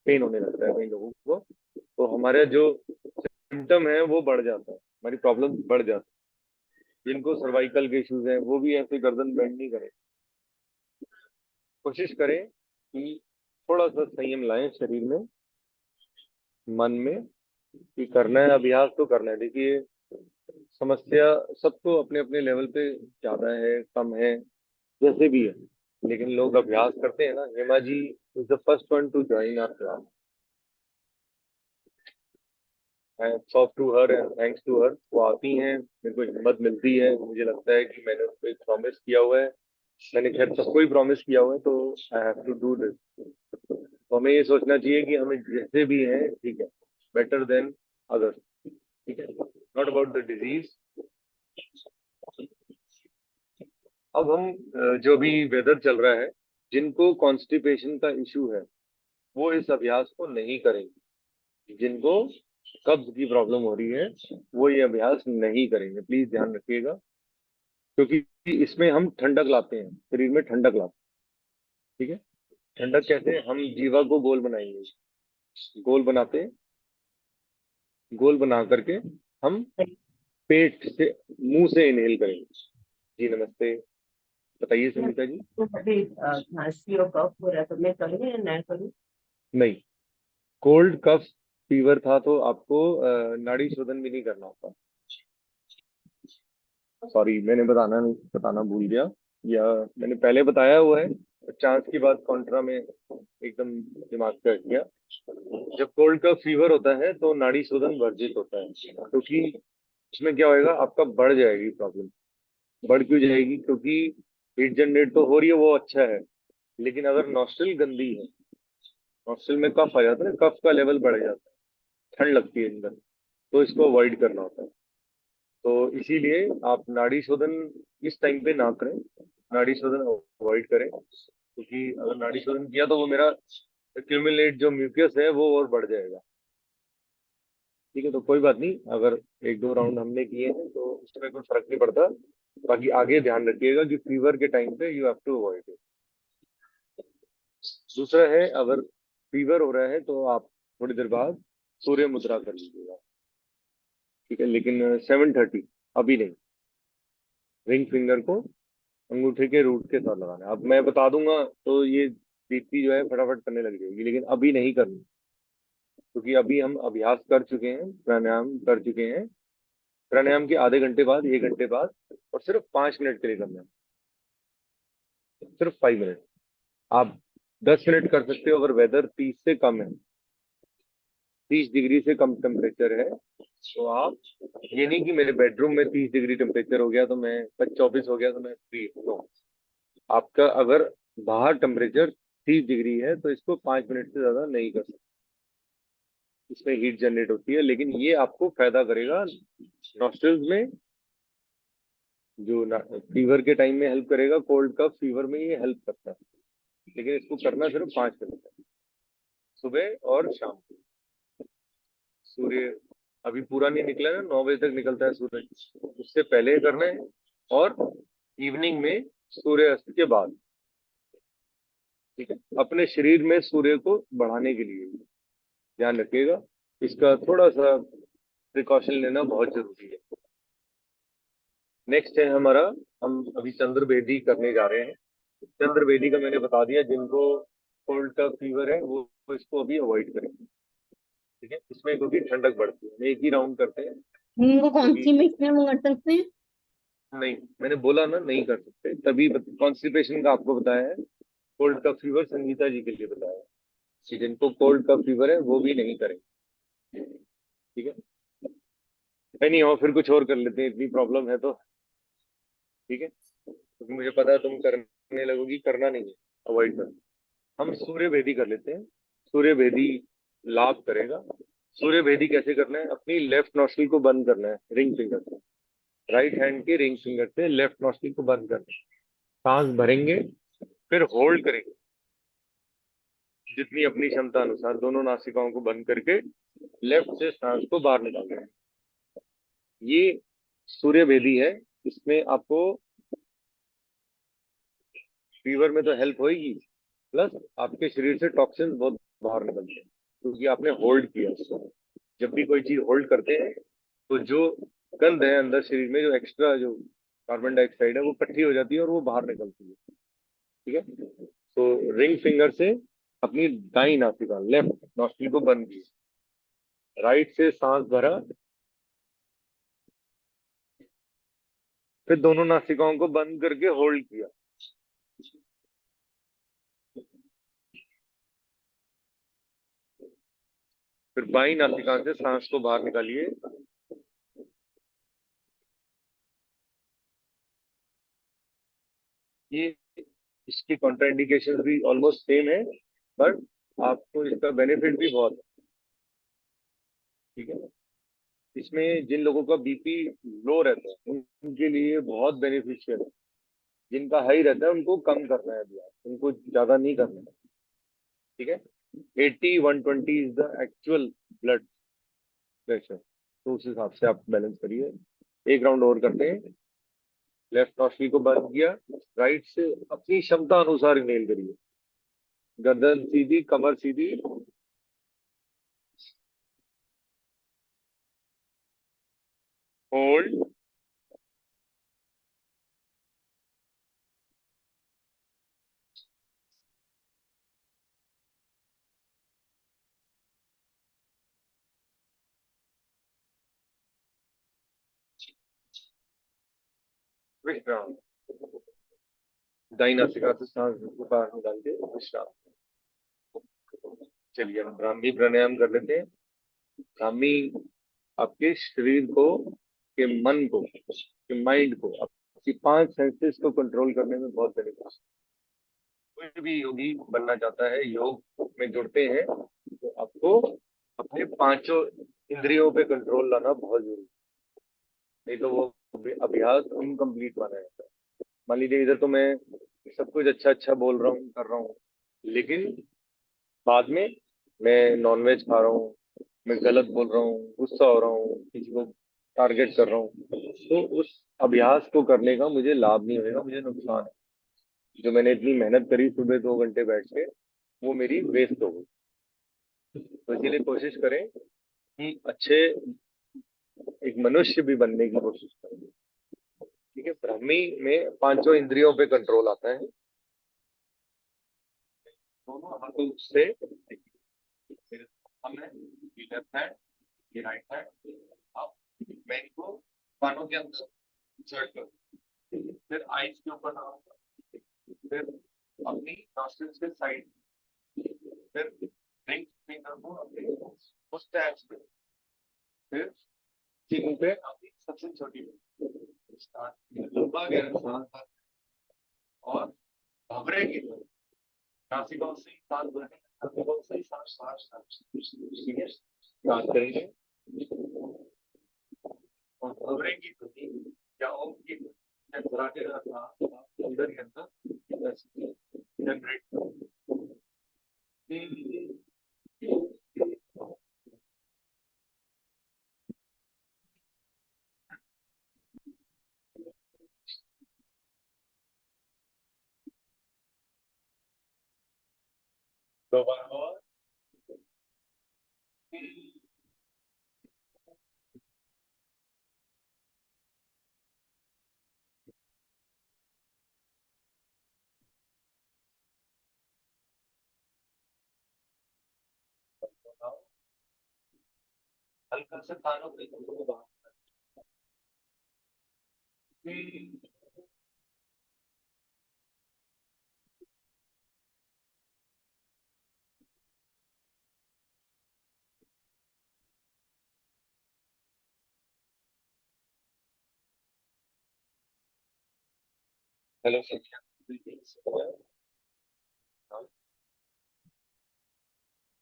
पेन होने लगता है कई लोगों को। तो हमारे जो सिम्टम है वो बढ़ जाता है, हमारी प्रॉब्लम बढ़ जाती है। जिनको सर्वाइकल के इश्यूज हैं वो भी ऐसे गर्दन बेंड नहीं करें। कोशिश करें कि थोड़ा सा संयम लाएं शरीर में, मन में, कि करना है अभ्यास तो करना है। देखिए, समस्या सबको अपने अपने लेवल पे ज्यादा है, कम है, जैसे भी है, लेकिन लोग अभ्यास करते हैं ना। Hema ji is the first one to join our class. Hats off to her and thanks to her. वो आती हैं, मेरे को हिम्मत मिलती है, मुझे लगता है कि मैंने उनको एक प्रॉमिस किया हुआ है। मैंने खैर सबको ही प्रॉमिस किया हुआ है, तो I have to do this. तो हमें ये सोचना चाहिए कि हमें जैसे भी है ठीक है, बेटर देन अदर्स, ठीक है, नॉट अबाउट द डिजीज। अब हम जो भी वेदर चल रहा है, जिनको कॉन्स्टिपेशन का इशू है वो इस अभ्यास को नहीं करेंगे। जिनको कब्ज की प्रॉब्लम हो रही है वो ये अभ्यास नहीं करेंगे, प्लीज ध्यान रखिएगा। क्योंकि इसमें हम ठंडक लाते हैं, शरीर में ठंडक लाते हैं, ठीक है। ठंडक कैसे, हम जीवा को गोल बनाएंगे, गोल बनाते, गोल बना करके हम पेट से, मुंह से इनहेल करेंगे। जी नमस्ते, बताइए संगीता जी। तो अभी खांसी और कफ हो रहा है, तो मैं करूँ या ना करूँ? नहीं, कोल्ड कफ फीवर था तो आपको नाड़ी शोधन भी नहीं करना होता। सॉरी, मैंने बताना भूल गया, या मैंने पहले बताया हुआ है, चांस की बात कॉन्ट्रा में एकदम दिमाग पे हट गया। जब कोल्ड का फीवर होता है तो नाड़ी शोधन वर्जित होता है, क्योंकि उसमें क्या होएगा, आपका बढ़ जाएगी प्रॉब्लम। बढ़ क्यों जाएगी, क्योंकि हीट जनरेट तो हो रही है, वो अच्छा है, लेकिन अगर नॉस्ट्रल गंदी है, नॉस्ट्रल में कफ आ जाता है ना, कफ का लेवल बढ़ जाता है, ठंड लगती है अंदर, तो इसको अवॉइड करना होता है। तो इसीलिए आप नाड़ी शोधन इस टाइम पे ना करें, नाड़ी शोधन अवॉइड करें, क्योंकि अगर नाड़ी शोधन किया तो वो मेरा एक्यूमुलेट जो म्यूकस है वो और बढ़ जाएगा। ठीक है, तो कोई बात नहीं, अगर एक दो राउंड हमने किए हैं तो उसमें कोई फर्क नहीं पड़ता। बाकी आगे ध्यान रखिएगा कि फीवर के टाइम पे you have to avoid it. दूसरा है, अगर फीवर हो रहा है तो आप थोड़ी देर बाद सूर्य मुद्रा कर लीजिएगा, ठीक है, लेकिन 7:30 अभी नहीं। रिंग फिंगर को अंगूठे के रूट के साथ लगाना है। अब मैं बता दूंगा तो ये दीप्ति जो है फटाफट करने लग जाएगी, लेकिन अभी नहीं करनी, क्योंकि अभी हम अभ्यास कर चुके हैं, प्राणायाम कर चुके हैं। प्राणायाम के आधे घंटे बाद, 1 घंटे बाद, और सिर्फ 5 मिनट के लिए करना है, सिर्फ 5 मिनट। आप 10 मिनट कर सकते हो अगर वेदर 30 से कम है, 30 डिग्री से कम टेम्परेचर है, तो आप, ये नहीं कि मेरे बेडरूम में 30 डिग्री टेम्परेचर हो गया तो मैं 24 हो गया तो मैं फ्री हूँ। आपका अगर बाहर टेम्परेचर 30 डिग्री है तो इसको 5 मिनट से ज्यादा नहीं कर सकते, इसमें हीट जनरेट होती है, लेकिन ये आपको फायदा करेगा नॉस्ट्रल्स में, जो फीवर के टाइम में हेल्प करेगा, कोल्ड कफ फीवर में ये हेल्प करता है, लेकिन इसको करना सिर्फ 5 मिनट है, सुबह और शाम को। सूर्य अभी पूरा नहीं निकला है ना, 9 बजे तक निकलता है सूरज, उससे पहले करना है, और इवनिंग में सूर्यास्त के बाद, ठीक है, अपने शरीर में सूर्य को बढ़ाने के लिए ध्यान रखिएगा। इसका थोड़ा सा प्रिकॉशन लेना बहुत जरूरी है। नेक्स्ट है हमारा, हम अभी चंद्रवेदी करने जा रहे हैं। चंद्रवेदी का मैंने बता दिया, जिनको कोल्ड का फीवर है वो इसको अभी अवॉइड करें, ठीक है, इसमें क्योंकि ठंडक बढ़ती है। हम एक ही राउंड करते हैं, उनको कौन क्योंकि सी मिक्स में कर सकते हैं? नहीं, मैंने बोला ना नहीं कर सकते, तभी कॉन्स्टिपेशन का आपको बताया है। कोल्ड का फीवर संगीता जी के लिए बताया है कि जिनको कोल्ड का फीवर है वो भी नहीं करेंगे, ठीक है। नहीं हो, फिर कुछ और कर लेते हैं, इतनी प्रॉब्लम है तो, ठीक है। क्योंकि मुझे पता है तुम करने लगोगी, करना नहीं है, अवॉइड कर। हम सूर्य भेदी कर लेते हैं। सूर्य भेदी लाभ करेगा। सूर्य भेदी कैसे करना है? अपनी लेफ्ट नॉस्ट्रिल को बंद करना है रिंग फिंगर से। राइट हैंड के रिंग फिंगर से लेफ्ट नॉस्ट्रिल को बंद करना है। सांस भरेंगे, फिर होल्ड करेंगे जितनी अपनी क्षमता अनुसार, दोनों नासिकाओं को बंद करके लेफ्ट से सांस को बाहर निकालना है। ये सूर्य भेदी है। इसमें आपको फीवर में तो हेल्प होगी, प्लस आपके शरीर से टॉक्सिन बहुत बाहर निकलते हैं क्योंकि आपने होल्ड किया उसको। जब भी कोई चीज होल्ड करते हैं तो जो गंध है अंदर शरीर में, जो एक्स्ट्रा जो कार्बन डाइऑक्साइड है, वो इकट्ठी हो जाती है और वो बाहर निकलती है। ठीक है। तो रिंग फिंगर से अपनी दाई नासिका, लेफ्ट नॉस्ट्रिल को बंद किया, राइट से सांस भरा, फिर दोनों नासिकाओं को बंद करके होल्ड किया। फिर बाई नासिका से सांस को बाहर निकालिए। ये इसकी कॉन्ट्राइंडिकेशन भी ऑलमोस्ट सेम है, बट आपको इसका बेनिफिट भी बहुत है। ठीक है। इसमें जिन लोगों का बीपी लो रहता है उनके लिए बहुत बेनिफिशियल है। जिनका हाई रहता है उनको कम करना है अभ्यास, उनको ज्यादा नहीं करना है। ठीक है। 80/120 is the actual blood pressure, तो उस हिसाब से आप बैलेंस करिए। एक राउंड और करते हैं। लेफ्ट नॉस्ट्रिल को बंद किया, राइट से अपनी क्षमता अनुसार इनहेल करिए। गर्दन सीधी, कमर सीधी, होल्ड, विश्राम। दाई नासिका से सांस को बाहर निकाल के विश्राम। चलिए हम ब्राह्मी प्राणायाम कर लेते हैं। ब्राह्मी आपके शरीर को, के मन को, के माइंड को, आपकी 5 सेंसेस को कंट्रोल करने में बहुत बेनिफिट। कोई भी योगी बनना चाहता है, योग में जुड़ते हैं, तो आपको अपने पांचों इंद्रियों पे कंट्रोल लाना बहुत जरूरी है। नहीं तो वो अभ्यास इनकम्प्लीट माना जाता है। मान लीजिए इधर तो मैं सब कुछ अच्छा अच्छा बोल रहा हूँ, कर रहा हूँ, लेकिन बाद में मैं नॉनवेज खा रहा हूँ, मैं गलत बोल रहा हूँ, गुस्सा हो रहा हूँ, किसी को टारगेट कर रहा हूँ, तो उस अभ्यास को करने का मुझे लाभ नहीं होगा, मुझे नुकसान है। जो मैंने इतनी मेहनत करी सुबह 2 घंटे बैठ के, वो मेरी वेस्ट हो गई। तो इसीलिए कोशिश करें कि अच्छे एक मनुष्य भी बनने की कोशिश करें। ठीक है। ब्राह्मी में पांचों इंद्रियों पे कंट्रोल आता है। दोनों हाथों से हम है, ये लेफ्ट हैंड, ये राइट हैंड। अब मैं इनको कानों के अंदर इंसर्ट कर, फिर आईज के ऊपर लगाऊंगा, फिर अपनी नॉस्ट्रिल्स के साइड, फिर रिंग फिंगर को अपने मुस्टैच पे, फिर चिन पे अपनी सबसे छोटी लंबा गहरा सांस, और घबरेगी नासिकाओं से ही सांस भरनी, नासिकाओं से ही सांस सांस सांस। ठीक है। सांस करेंगे और घबरेगी तो नहीं, क्या होगी, क्या घबराते रहना अंदर के अंदर जनरेट। दोबारा और हल्का से कानों पे हेलो सर।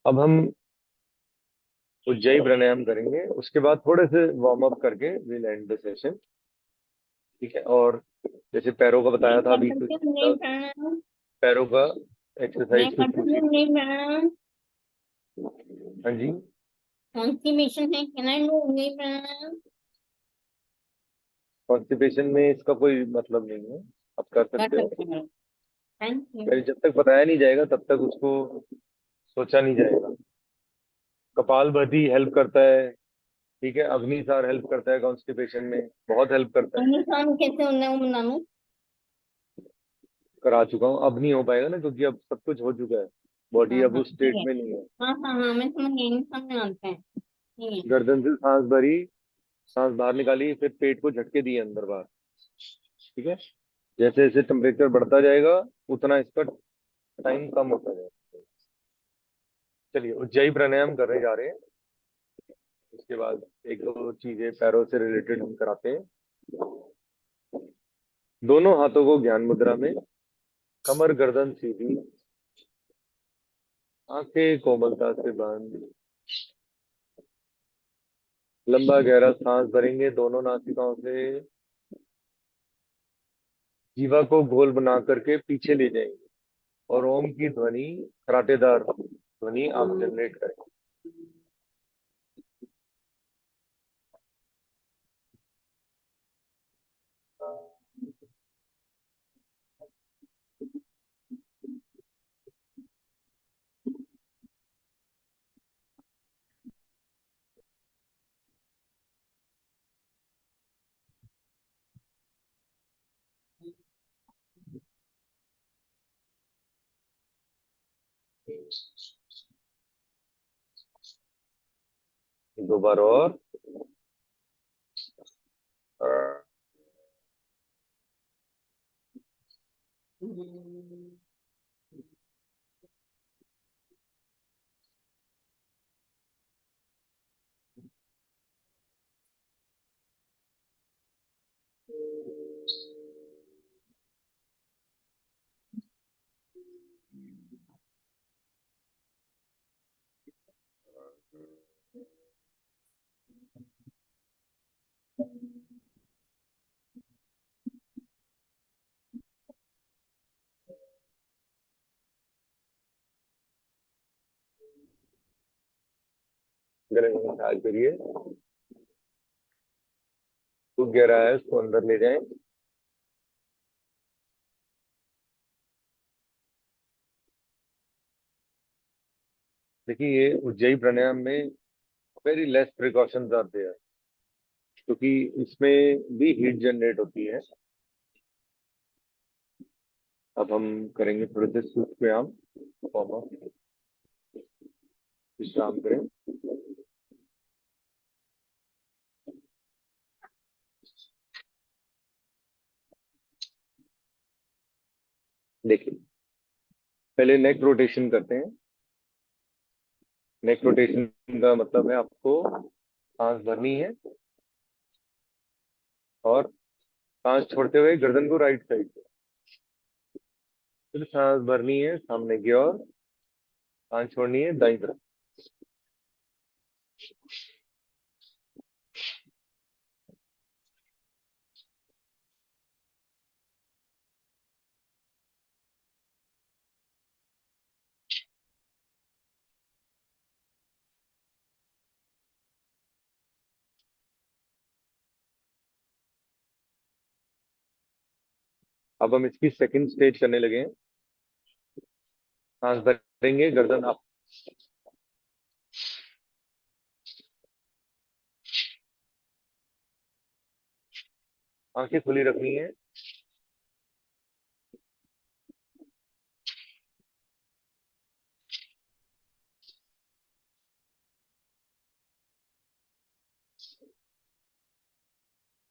अब हम उज्जयी प्राणायाम करेंगे, उसके बाद थोड़े से वार्म अप करके विल एंड द सेशन। ठीक है। और जैसे पैरों का बताया मैं था कर अभी सकती कुछ हूँ नहीं प्राणायाम। पैरों का मैं एक्सरसाइज कर कुछ सकती पूछिए। हूँ नहीं प्राणायाम। हाँ जी। कॉन्स्टिपेशन है, कैन आई डू नहीं प्राणायाम? कॉन्स्टिपेशन में इसका कोई मतलब नहीं है, आप कर कर सकते हो। सकती हूँ। Thank you. मेरे जब तक बताया नहीं जाएगा तब तक उसको सोचा नहीं जाएगा। कपालभाति हेल्प करता है। ठीक है। अग्निसार हेल्प करता है कॉन्स्टिपेशन में, बहुत हेल्प करता है। हमने काम कैसे होना है वो बता दो। करा चुका हूँ, अब नहीं हो पाएगा ना, क्योंकि अब सब कुछ हो चुका है। बॉडी हाँ अब हाँ उस ठीक स्टेट है। में नहीं है। हाँ हाँ हाँ, मैं समझ गई, इंसान में आता है, ठीक है। गर्दन से सांस भरी, सांस बाहर निकाली, फिर पेट को झटके दिए अंदर बाहर। ठीक है। जैसे जैसे टेम्परेचर बढ़ता जाएगा उतना इसका टाइम कम होता जाएगा। चलिए उज्जयी प्राणायाम करने जा रहे हैं। उसके बाद एक दो चीजें पैरों से रिलेटेड हम कराते हैं। दोनों हाथों को ज्ञान मुद्रा में, कमर गर्दन सीधी, आंखें कोमलता से बंद। लंबा गहरा सांस भरेंगे दोनों नासिकाओं से, जीवा को गोल बना करके पीछे ले जाएंगे और ओम की ध्वनि, कराटेदार ध्वनि आप जनरेट करें। दो बार और। गले में मसाज करिए, खूब गहरा है उसको अंदर ले जाएं। देखिए ये उज्जयी प्राणायाम में very less precautions are there, क्योंकि इसमें भी हीट जनरेट होती है। अब हम करेंगे थोड़े से सूक्ष्म व्यायाम, वार्म अप, विश्राम करें। देखिए पहले नेक रोटेशन करते हैं। नेक रोटेशन का मतलब है आपको सांस भरनी है और सांस छोड़ते हुए गर्दन को राइट साइड पे, फिर सांस भरनी है सामने की ओर, सांस छोड़नी है दाईं तरफ। अब हम इसकी सेकंड स्टेज करने लगे हैं। सांस भरेंगे, गर्दन अप, आंखें खुली रखनी है।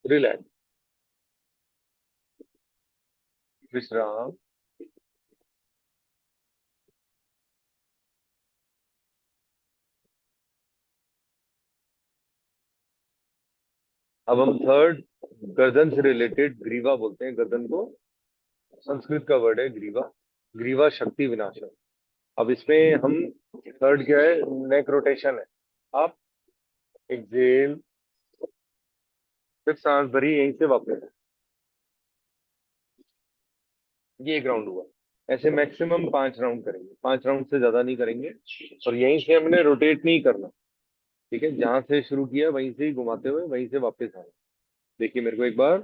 रिलैक्स, विश्राम। अब हम थर्ड, गर्दन से रिलेटेड ग्रीवा बोलते हैं गर्दन को, संस्कृत का वर्ड है ग्रीवा। ग्रीवा शक्ति विनाशक। अब इसमें हम थर्ड क्या है, नेक रोटेशन है। आप एक्सेल, फिर सांस भरी, यहीं से वापस। ये एक राउंड हुआ। ऐसे मैक्सिमम 5 राउंड करेंगे, 5 राउंड से ज्यादा नहीं करेंगे। और यहीं से हमने रोटेट नहीं करना। ठीक है, जहां से शुरू किया वहीं से ही घुमाते हुए वहीं से वापस आए। देखिए मेरे को एक बार,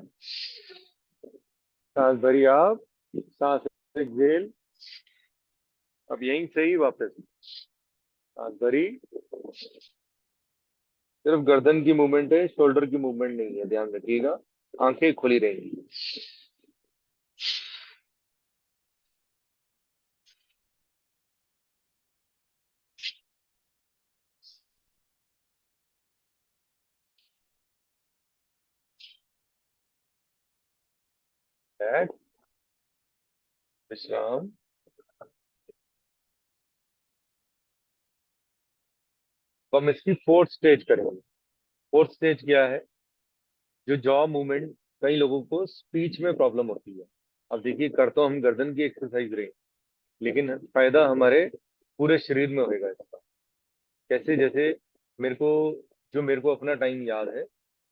सांस भरी आप, सांस एक्सेल, अब यहीं से ही वापस। सांस भरी, सिर्फ गर्दन की मूवमेंट है, शोल्डर की मूवमेंट नहीं है, ध्यान रखिएगा। आंखें खुली रहेंगी। बैठ, विश्राम। तो हम इसकी फोर्थ स्टेज करेंगे। फोर्थ स्टेज क्या है, जो जॉ मूवमेंट, कई लोगों को स्पीच में प्रॉब्लम होती है। अब देखिए, कर तो हम गर्दन की एक्सरसाइज रहे हैं, लेकिन फायदा हमारे पूरे शरीर में होएगा इसका। कैसे, जैसे मेरे को, जो मेरे को अपना टाइम याद है,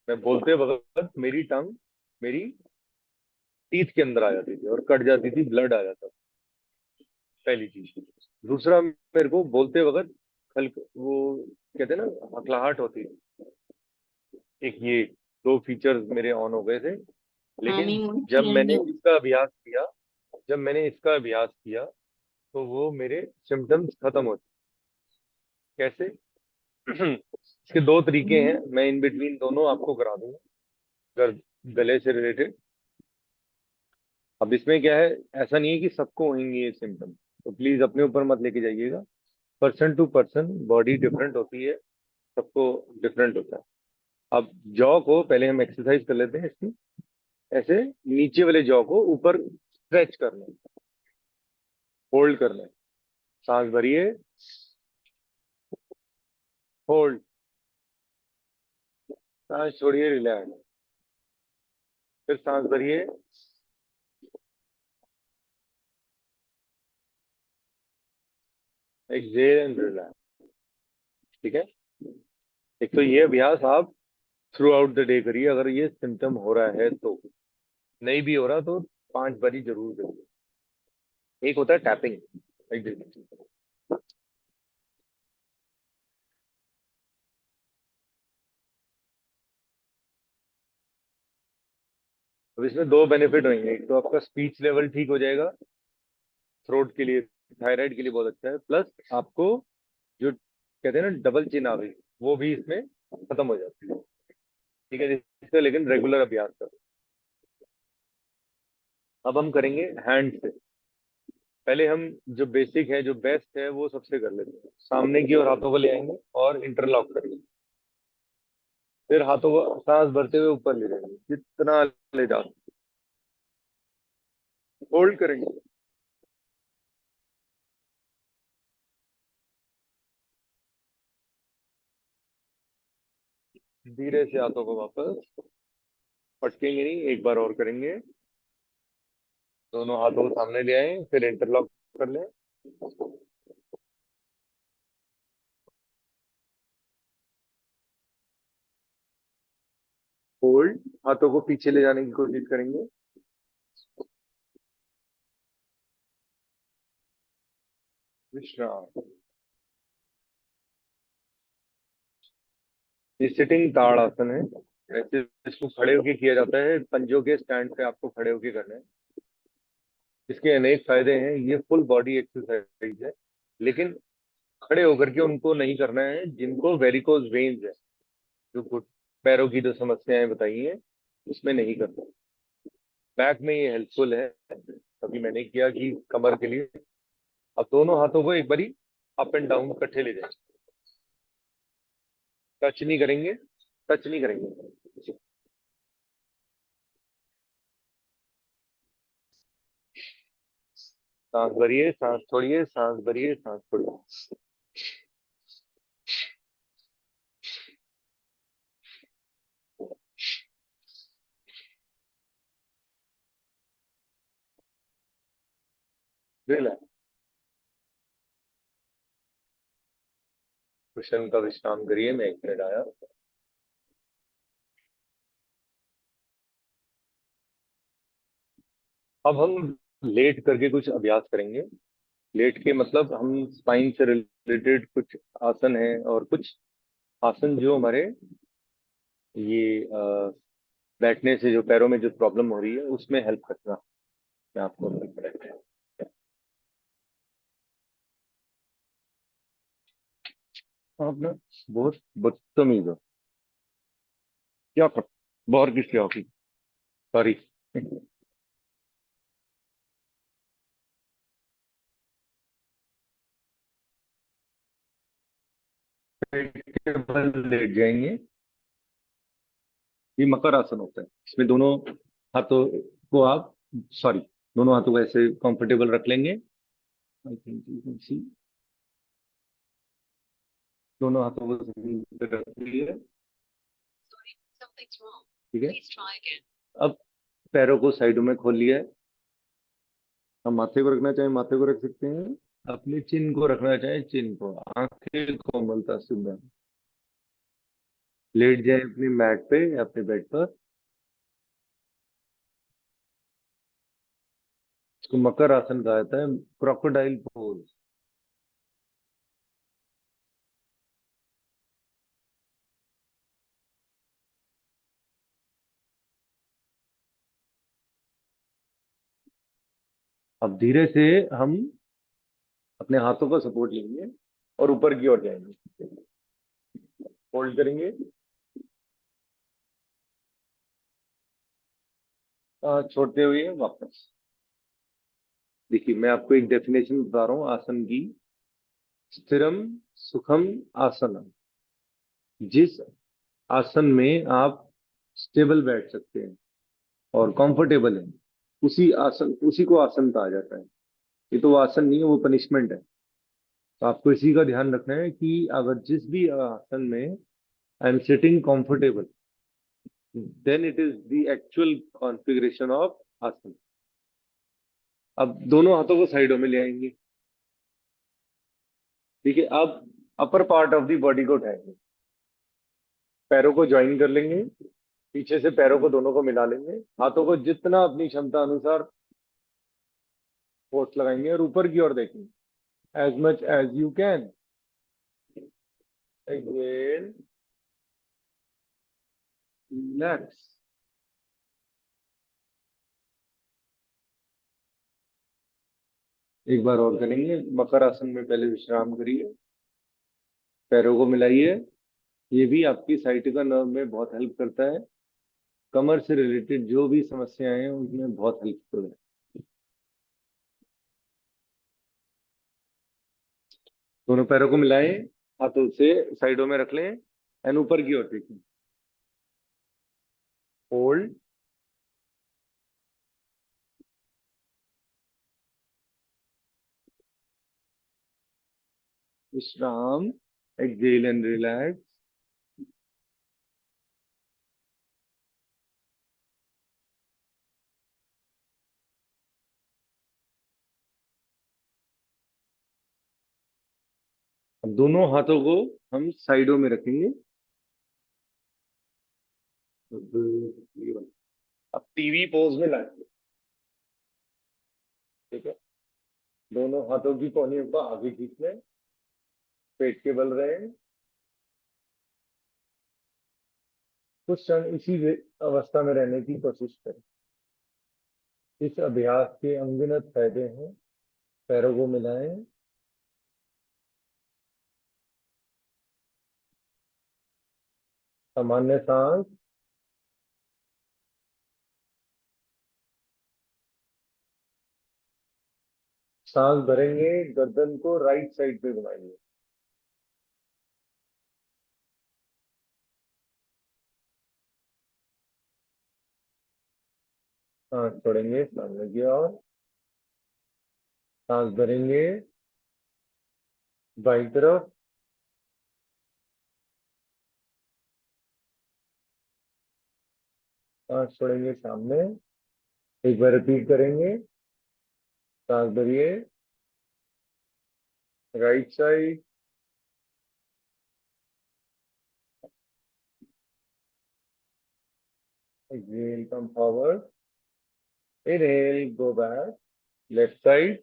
मैं बोलते वक्त मेरी टंग मेरी टीथ के अंदर आ जाती थी और कट जाती थी, ब्लड आ जाता था। पहली चीज। दूसरा, मेरे को बोलते वक्त हल्क वो कहते हैं ना, हकलाहट होती थी। एक ये दो फीचर्स मेरे ऑन हो गए थे। हाँ लेकिन मैं मुझे जब मैंने नहीं इसका अभ्यास किया, जब मैंने इसका अभ्यास किया, तो वो मेरे सिम्टम्स खत्म होते। कैसे? इसके दो तरीके हैं, मैं इन बिटवीन दोनों आपको करा दूंगा, अगर गले से रिलेटेड। अब इसमें क्या है, ऐसा नहीं है कि सबको होंगे ये सिम्टम, तो प्लीज अपने ऊपर मत लेके जाइएगा। Person to person body different होती है, सबको डिफरेंट होता है। अब जॉ को पहले हम एक्सरसाइज कर लेते हैं इसकी। ऐसे नीचे वाले जॉ को ऊपर स्ट्रेच करना है, होल्ड करना है। सांस भरिए, होल्ड, सांस छोड़िए, रिलैक्स, फिर सांस भरिए, एक्सेल एंड रिलैक्स। ठीक है। एक तो ये अभ्यास आप थ्रू आउट द डे करिए, अगर ये सिम्टम हो रहा है तो। नहीं भी हो रहा तो 5 बारी जरूर करिए। एक होता है टैपिंग, अब इसमें दो बेनिफिट होंगे। एक तो आपका स्पीच लेवल ठीक हो जाएगा, थ्रोट के लिए, थायराइड के लिए बहुत अच्छा है। प्लस आपको जो कहते हैं ना डबल चिन आ गई, वो भी इसमें खत्म हो जाती है। ठीक है, इसका लेकिन रेगुलर अभ्यास करो। अब हम करेंगे हैंड से। पहले हम जो बेसिक है, जो बेस्ट है, वो सबसे कर लेते हैं। सामने की ओर हाथों को ले आएंगे और इंटरलॉक करेंगे। फिर हाथों को सांस भरते हुए ऊपर ले जाएंगे, जितना ले जा, होल्ड करेंगे। धीरे से हाथों को वापस, पटकेंगे नहीं, एक बार और करेंगे। दोनों हाथों को सामने ले आए, फिर इंटरलॉक कर लें। होल्ड, हाथों को पीछे ले जाने की कोशिश करेंगे। विश्राम। ये सिटिंग ताड़ आसन है। वैसे इसको खड़े होके किया जाता है, पंजों के स्टैंड पे आपको खड़े होके करना है। इसके अनेक फायदे हैं, ये फुल बॉडी एक्सरसाइज है। लेकिन खड़े होकर के उनको नहीं करना है जिनको वेरिकोज वेन्स है, जो पैरों की जो समस्याएं बताई हैं, उसमें नहीं करना। बैक में ये हेल्पफुल है, अभी मैंने किया कि कमर के लिए। अब दोनों हाथों को एक बारी अप एंड डाउन इकट्ठे ले जाए, टच नहीं करेंगे, टच नहीं करेंगे। सांस भरिए, सांस छोड़िए, सांस भरिए, सांस छोड़िए। रिलैक्स। कुशन का विश्राम करिए, मैं 1 मिनट आया। अब हम लेट करके कुछ अभ्यास करेंगे। लेट के मतलब हम स्पाइन से रिलेटेड कुछ आसन है, और कुछ आसन जो हमारे ये बैठने से जो पैरों में जो प्रॉब्लम हो रही है उसमें हेल्प करना। मैं आपको हेल्प करेंगे। आप ना बहुत बदतमीज हो। क्या कर बाहर किस लिए ऑफिस? सॉरी। बल लेट जाएंगे। ये मकर आसन होता है, इसमें दोनों हाथों को आप, सॉरी, दोनों हाथों को ऐसे कंफर्टेबल रख लेंगे। I think you can see. दोनों हाथों को जमीन पे रख लिए। ठीक है। अब पैरों को साइडों में खोल लिया है। हम माथे को रखना चाहें माथे को रख सकते हैं, अपने चिन को रखना चाहें चिन को, आंखें कोमलता से बंद। लेट जाए अपनी मैट पे या अपने बेड पर। इसको मकर आसन कहा जाता है, क्रोकोडाइल पोज। अब धीरे से हम अपने हाथों का सपोर्ट लेंगे और ऊपर की ओर जाएंगे। होल्ड करेंगे, छोड़ते हुए वापस। देखिए, मैं आपको एक डेफिनेशन बता रहा हूँ आसन की। स्थिरम सुखम आसनम। जिस आसन में आप स्टेबल बैठ सकते हैं और कंफर्टेबल हैं, उसी को आसन कहा जाता है। ये तो वो आसन नहीं है, वो पनिशमेंट है। तो आपको इसी का ध्यान रखना है कि अगर जिस भी आसन में I am sitting comfortable, then it is the actual configuration of आसन। अब दोनों हाथों को साइडों में ले आएंगे। ठीक है। अब upper part of the body को उठाएंगे, पैरों को ज्वाइन कर लेंगे, पीछे से पैरों को दोनों को मिला लेंगे, हाथों को जितना अपनी क्षमता अनुसार फोर्स लगाएंगे और ऊपर की ओर देखेंगे, as much as you can. Again relax. एक बार और करेंगे। मकर आसन में पहले विश्राम करिए, पैरों को मिलाइए। ये भी आपकी साइटिका नर्व में बहुत हेल्प करता है। कमर से रिलेटेड जो भी समस्याएं हैं उनमें बहुत हेल्पफुल है। दोनों पैरों को मिलाएं, हाथों से साइडों में रख लें एंड ऊपर की ओर देखें। होल्ड, विश्राम, एक्सेल एंड रिलैक्स। अब दोनों हाथों को हम साइडों में रखेंगे। अब टीवी पोज में लाएंगे। ठीक है। दोनों हाथों की कोहनियों को आगे खींच लें, पेट के बल रहे हैं। कुछ क्षण इसी अवस्था में रहने की कोशिश करें। इस अभ्यास के अनगिनत फायदे हैं। पैरों को मिलाएं, सामान्य सांस, सांस भरेंगे, गर्दन को राइट साइड पे घुमाएंगे। सांस छोड़ेंगे सामने की ओर। सांस भरेंगे बाईं तरफ। सांस छोड़ेंगे सामने। एक बार रिपीट करेंगे। सांस भरिए, right side, exhale, come forward, inhale, go back, left side,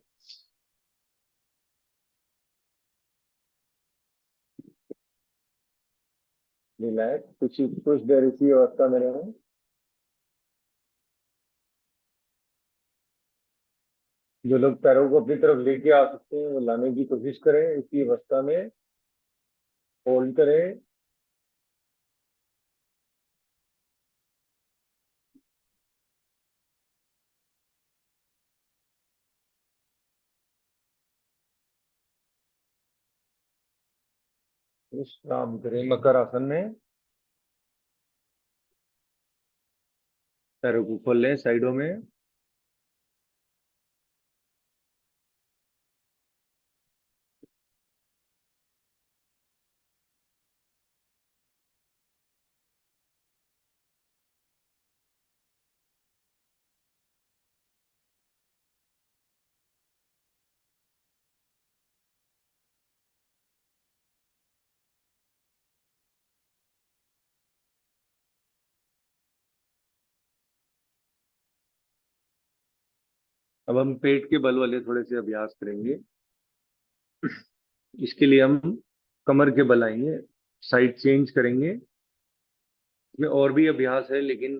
relax, कुछ देर इसी अवस्था में रहें। जो लोग पैरों को अपनी तरफ लेके आ सकते हैं वो लाने की कोशिश करें, इसी अवस्था में होल्ड करें। विश्राम करें मकर आसन में। पैरों को खोल लें साइडों में। अब हम पेट के बल वाले थोड़े से अभ्यास करेंगे। इसके लिए हम कमर के बल आएंगे, साइड चेंज करेंगे। इसमें और भी अभ्यास है लेकिन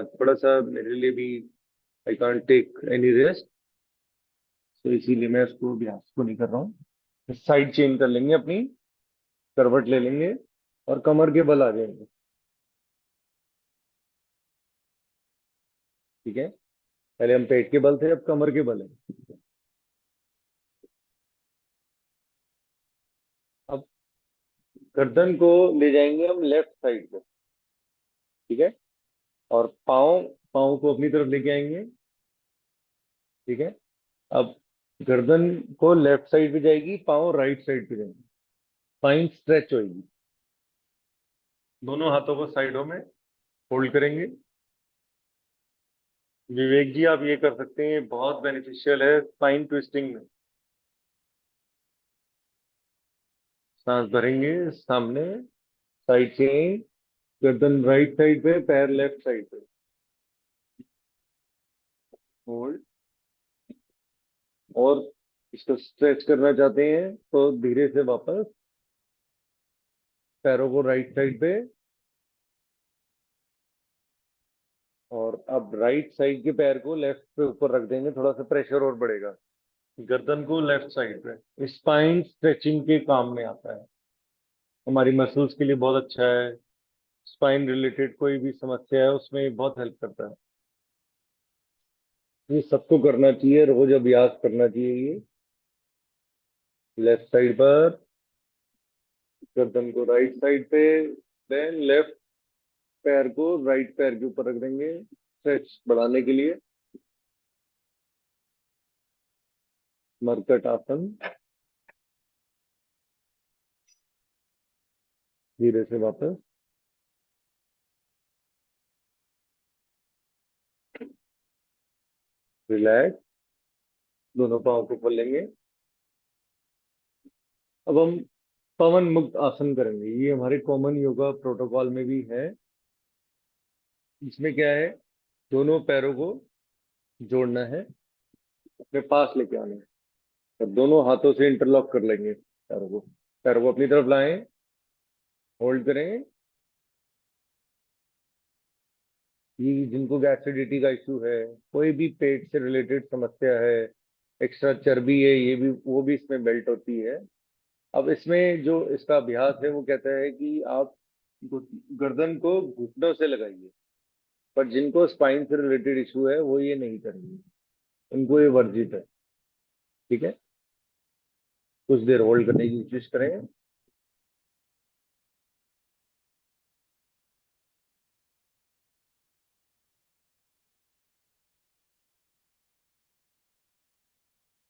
थोड़ा सा मेरे लिए भी I can't take any rest, तो इसीलिए मैं उसको अभ्यास को नहीं कर रहा हूँ। साइड चेंज कर लेंगे, अपनी करवट ले लेंगे और कमर के बल आ जाएंगे। ठीक है, पहले हम पेट के बल थे, अब कमर के बल है। अब गर्दन को ले जाएंगे हम लेफ्ट साइड पे। ठीक है, और पाँव पाँव को अपनी तरफ लेके आएंगे। ठीक है, अब गर्दन को लेफ्ट साइड पे जाएगी, पाँव राइट साइड पे जाएंगे, स्पाइन स्ट्रेच होगी। दोनों हाथों को साइडों में होल्ड करेंगे। विवेक जी आप ये कर सकते हैं, ये बहुत बेनिफिशियल है स्पाइन ट्विस्टिंग में। सांस भरेंगे सामने, साइड चेंज, गर्दन राइट साइड पे, पैर लेफ्ट साइड पे, होल्ड। और इसको स्ट्रेच करना चाहते हैं तो धीरे से वापस पैरों को राइट साइड पे, और अब राइट साइड के पैर को लेफ्ट पे ऊपर रख देंगे, थोड़ा सा प्रेशर और बढ़ेगा। गर्दन को लेफ्ट साइड पे, स्पाइन स्ट्रेचिंग के काम में आता है, हमारी मसल्स के लिए बहुत अच्छा है। स्पाइन रिलेटेड कोई भी समस्या है उसमें ये बहुत हेल्प करता है। ये सबको करना चाहिए, रोज अभ्यास करना चाहिए ये। लेफ्ट साइड पर, गर्दन को राइट साइड पे, देन लेफ्ट पैर को राइट पैर के ऊपर रख देंगे स्ट्रेच बढ़ाने के लिए। मरकट आसन, धीरे से वापस, रिलैक्स, दोनों पाँव को खोल लेंगे। अब हम पवन मुक्त आसन करेंगे, ये हमारे कॉमन योगा प्रोटोकॉल में भी है। इसमें क्या है, दोनों पैरों को जोड़ना है, अपने पास लेके आना है, और दोनों हाथों से इंटरलॉक कर लेंगे पैरों को अपनी तरफ लाएं, होल्ड करें। ये जिनको एसिडिटी का इशू है, कोई भी पेट से रिलेटेड समस्या है, एक्स्ट्रा चर्बी है, ये भी वो भी इसमें मेल्ट होती है। अब इसमें जो इसका अभ्यास है वो कहता है कि आप गर्दन को घुटनों से लगाइए, पर जिनको स्पाइन से रिलेटेड इशू है वो ये नहीं करेंगे, उनको ये वर्जित है। ठीक है, कुछ देर होल्ड करने की कोशिश करें।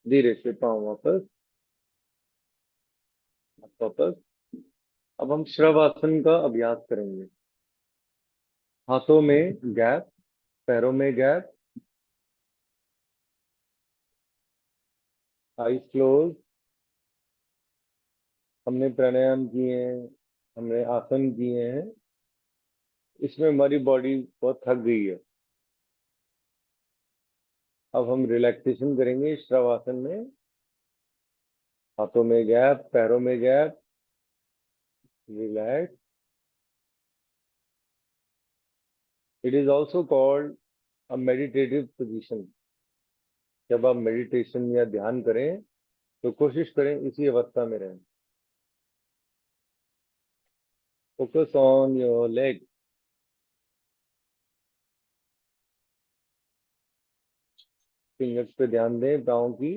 धीरे से पाँव वापस वापस। अब हम श्रवासन का अभ्यास करेंगे। हाथों में गैप, पैरों में गैप, आईज क्लोज, हमने प्राणायाम किए हैं, हमने आसन किए हैं, इसमें हमारी बॉडी बहुत थक गई है। अब हम रिलैक्सेशन करेंगे शवासन में। हाथों में गैप, पैरों में gap, relax. It is also called a meditative position. जब आप मेडिटेशन या ध्यान करें तो कोशिश करें इसी अवस्था में रहें। Focus on your leg. Fingers पे ध्यान दें, पाँव की।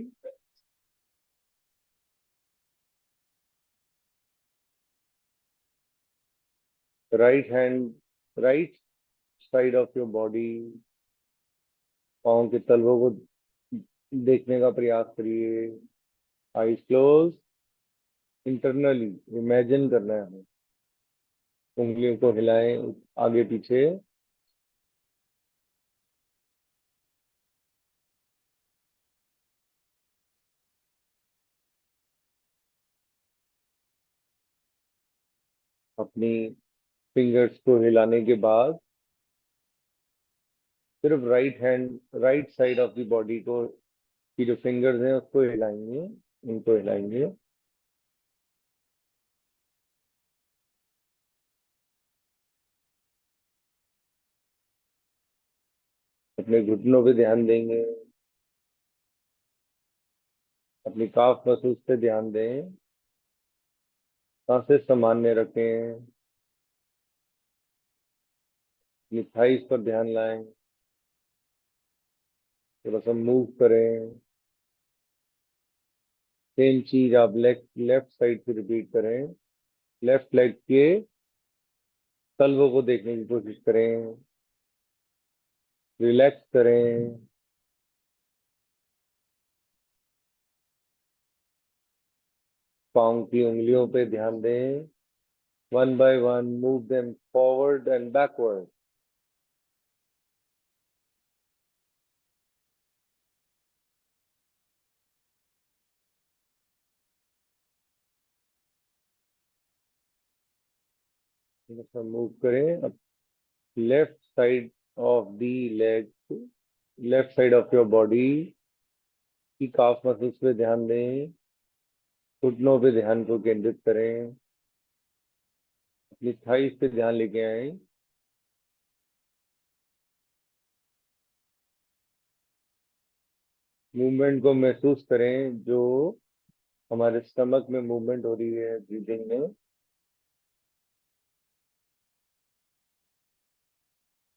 Right hand, right side of your body. पाँव के तलवों को देखने का प्रयास करिए। Eyes close. इंटरनली इमेजिन करना है हमें। उंगलियों को हिलाएं आगे पीछे। अपनी फिंगर्स को हिलाने के बाद सिर्फ right hand, right side of the body को, की जो फिंगर्स हैं उसको हिलाएंगे, इनको हिलाएंगे। अपने घुटनों पे ध्यान देंगे। अपनी काफ मसल्स पे ध्यान दें। सांसें सामान्य रखें। अपनी थाइस पर ध्यान लाएं। थोड़ा सा मूव करें। सेम चीज आप लेफ्ट लेफ्ट साइड से रिपीट करें। लेफ्ट लेग के तलवों को देखने की कोशिश करें। रिलैक्स करें। पाँव की उंगलियों पे ध्यान दें। One by one move them forward and backward. Move करें। अब left side of the leg, left side of your body की काफ मसल्स पे ध्यान दें। घुटनों पे ध्यान को केंद्रित करें। अपनी थाइस पे ध्यान लेके आए। मूवमेंट को महसूस करें जो हमारे स्टमक में मूवमेंट हो रही है ब्रीदिंग में।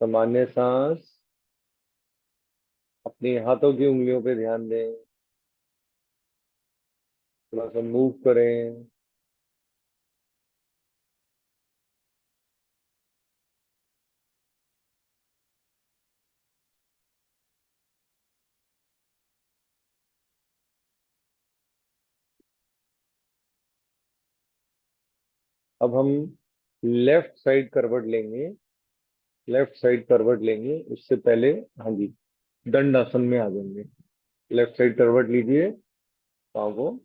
सामान्य सांस। अपनी हाथों की उंगलियों पे ध्यान दें। थोड़ा सा मूव करें। अब हम लेफ्ट साइड करवट लेंगे। लेफ्ट साइड करवट लेंगे, उससे पहले हाँ जी, दंड आसन में आ जाएंगे। लेफ्ट साइड करवट लीजिए पाँव को,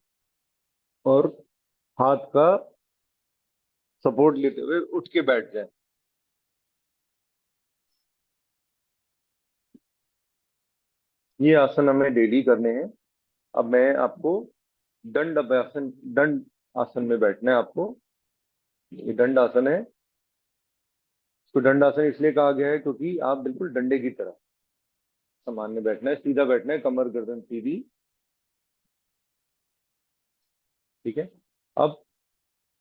और हाथ का सपोर्ट लेते हुए उठ के बैठ जाए। ये आसन हमें डेली करने हैं। अब मैं आपको दंड अभ्यासन, दंड आसन में बैठना है आपको। ये दंड आसन है। इसको दंड आसन इसलिए कहा गया है क्योंकि आप बिल्कुल डंडे की तरह सामान्य बैठना है, सीधा बैठना है, कमर गर्दन सीधी। ठीक है। अब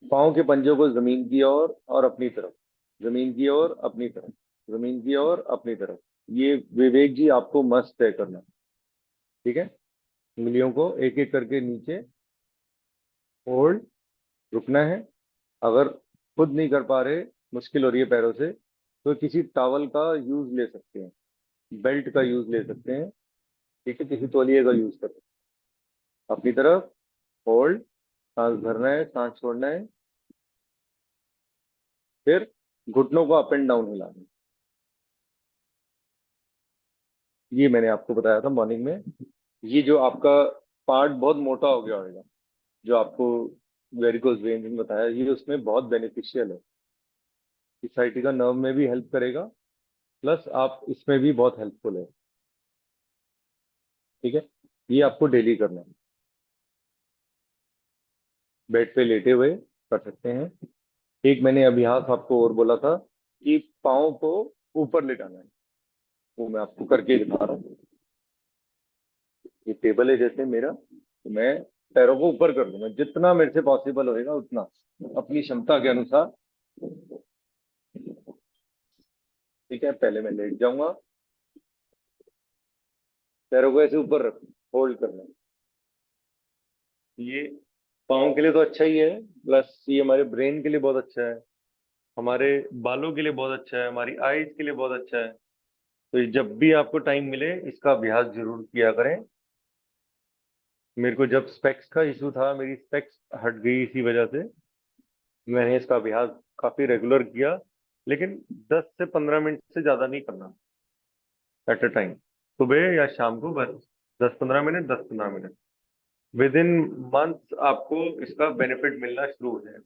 पाँव के पंजों को जमीन की ओर और अपनी तरफ, जमीन की ओर अपनी तरफ, जमीन की ओर अपनी तरफ। ये विवेक जी आपको मस्त तय करना। ठीक है। उंगलियों को एक एक करके नीचे, होल्ड, रुकना है। अगर खुद नहीं कर पा रहे, मुश्किल हो रही है पैरों से, तो किसी टॉवल का यूज ले सकते हैं, बेल्ट का यूज ले सकते हैं। ठीक है, किसी तौलिए का यूज कर सकते हैं। अपनी तरफ, होल्ड, सांस भरना है, सांस छोड़ना है। फिर घुटनों को अप एंड डाउन हिलाना है। ये मैंने आपको बताया था मॉर्निंग में। ये जो आपका पार्ट बहुत मोटा हो गया होगा, जो आपको वेरिकोज वेन्स में बताया, ये उसमें बहुत बेनिफिशियल है। इस साइटिका नर्व में भी हेल्प करेगा, प्लस आप इसमें भी बहुत हेल्पफुल है। ठीक है, ये आपको डेली करना है, बेड पे लेटे हुए कर सकते हैं। एक मैंने अभ्यास आपको और बोला था कि पाँव को ऊपर लेटाना है, वो मैं आपको करके दिखा रहा हूँ। ये टेबल है जैसे मेरा, तो मैं पैरों को ऊपर कर लूंगा जितना मेरे से पॉसिबल होएगा उतना, अपनी क्षमता के अनुसार। ठीक है, पहले मैं लेट जाऊंगा, पैरों को ऐसे ऊपर रख, होल्ड करना। ये पाँव के लिए तो अच्छा ही है, प्लस ये हमारे ब्रेन के लिए बहुत अच्छा है, हमारे बालों के लिए बहुत अच्छा है, हमारी आईज के लिए बहुत अच्छा है। तो ये जब भी आपको टाइम मिले इसका अभ्यास जरूर किया करें। मेरे को जब स्पेक्स का इशू था, मेरी स्पेक्स हट गई इसी वजह से, मैंने इसका अभ्यास काफी रेगुलर किया, लेकिन 10 से 15 मिनट से ज्यादा नहीं करना एट अ टाइम, सुबह या शाम को, बस 10-15 minute, 10-15 minute. With in month आपको इसका बेनिफिट मिलना शुरू हो जाएगा।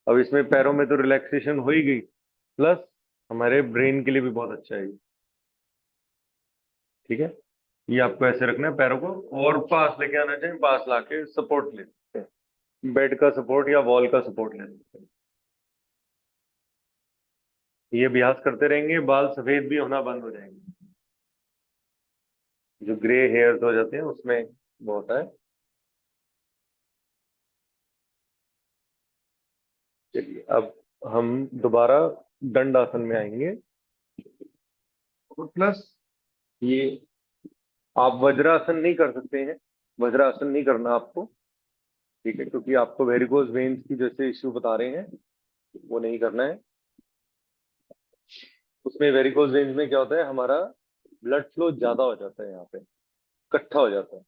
अब इसमें पैरों में तो रिलैक्सेशन हो ही गई, प्लस हमारे ब्रेन के लिए भी बहुत अच्छा है ये। ठीक है, ये आपको ऐसे रखना है पैरों को, और पास लेके आना चाहिए, पास लाके सपोर्ट ले सकते हैं, बेड का सपोर्ट या वॉल का सपोर्ट ले सकते हैं। ये अभ्यास करते रहेंगे, बाल सफेद भी होना बंद हो जाएंगे, जो ग्रे हेयर्स हो जाते हैं उसमें वो होता है। चलिए, अब हम दोबारा दंड आसन में आएंगे, और प्लस ये आप वज्रासन नहीं कर सकते हैं, वज्रासन नहीं करना आपको। ठीक है, क्योंकि आपको वेरिकोज वेन्स की जैसे इश्यू बता रहे हैं, वो नहीं करना है। उसमें वेरिकोज वेन्स में क्या होता है, हमारा ब्लड फ्लो ज्यादा हो जाता है, यहाँ पे इकट्ठा हो जाता है,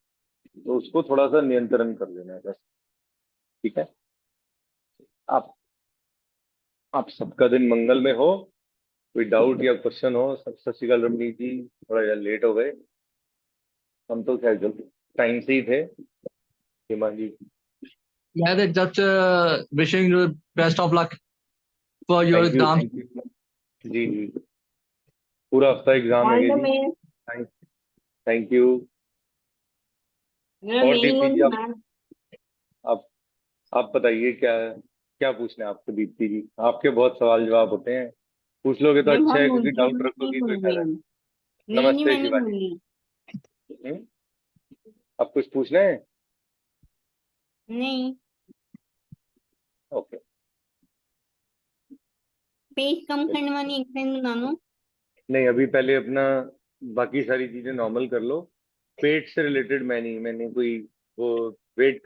तो उसको थोड़ा सा नियंत्रण कर लेना है बस। ठीक है, आप आप सबका दिन मंगल में हो। कोई डाउट या क्वेश्चन हो? सब सत श्री अकाल रमनीत जी, थोड़ा यार लेट हो गए, हम तो खैर जल्दी टाइम से ही थे। हिमा जी, Yeah, that just wishing you best of luck for your thank you, exam. Thank you ji ji. पूरा हफ्ता एग्जाम ऑल है द जी। बेस्ट। Thank thank you. मेरा और meaning Deepti ji, of ma'am. आप आप बताइए, क्या क्या पूछना है आपको? दीप्ति जी, आपके बहुत सवाल जवाब होते हैं, पूछ लोगे तो मैं अच्छा बहुत है, क्योंकि मुंशी डाउट हूँ, नहीं रखोगी कोई सुन रही फायदा हूँ। नहीं। नहीं नमस्ते मैं नहीं शिवानी। बोली। हम्म, अब कुछ पूछना है? नहीं। ओके। पेट कम करने वाली एक्सरसाइज बता दो। नहीं, अभी पहले अपना बाकी सारी चीजें नॉर्मल कर लो। पेट से रिलेटेड मैंने कोई वो वेट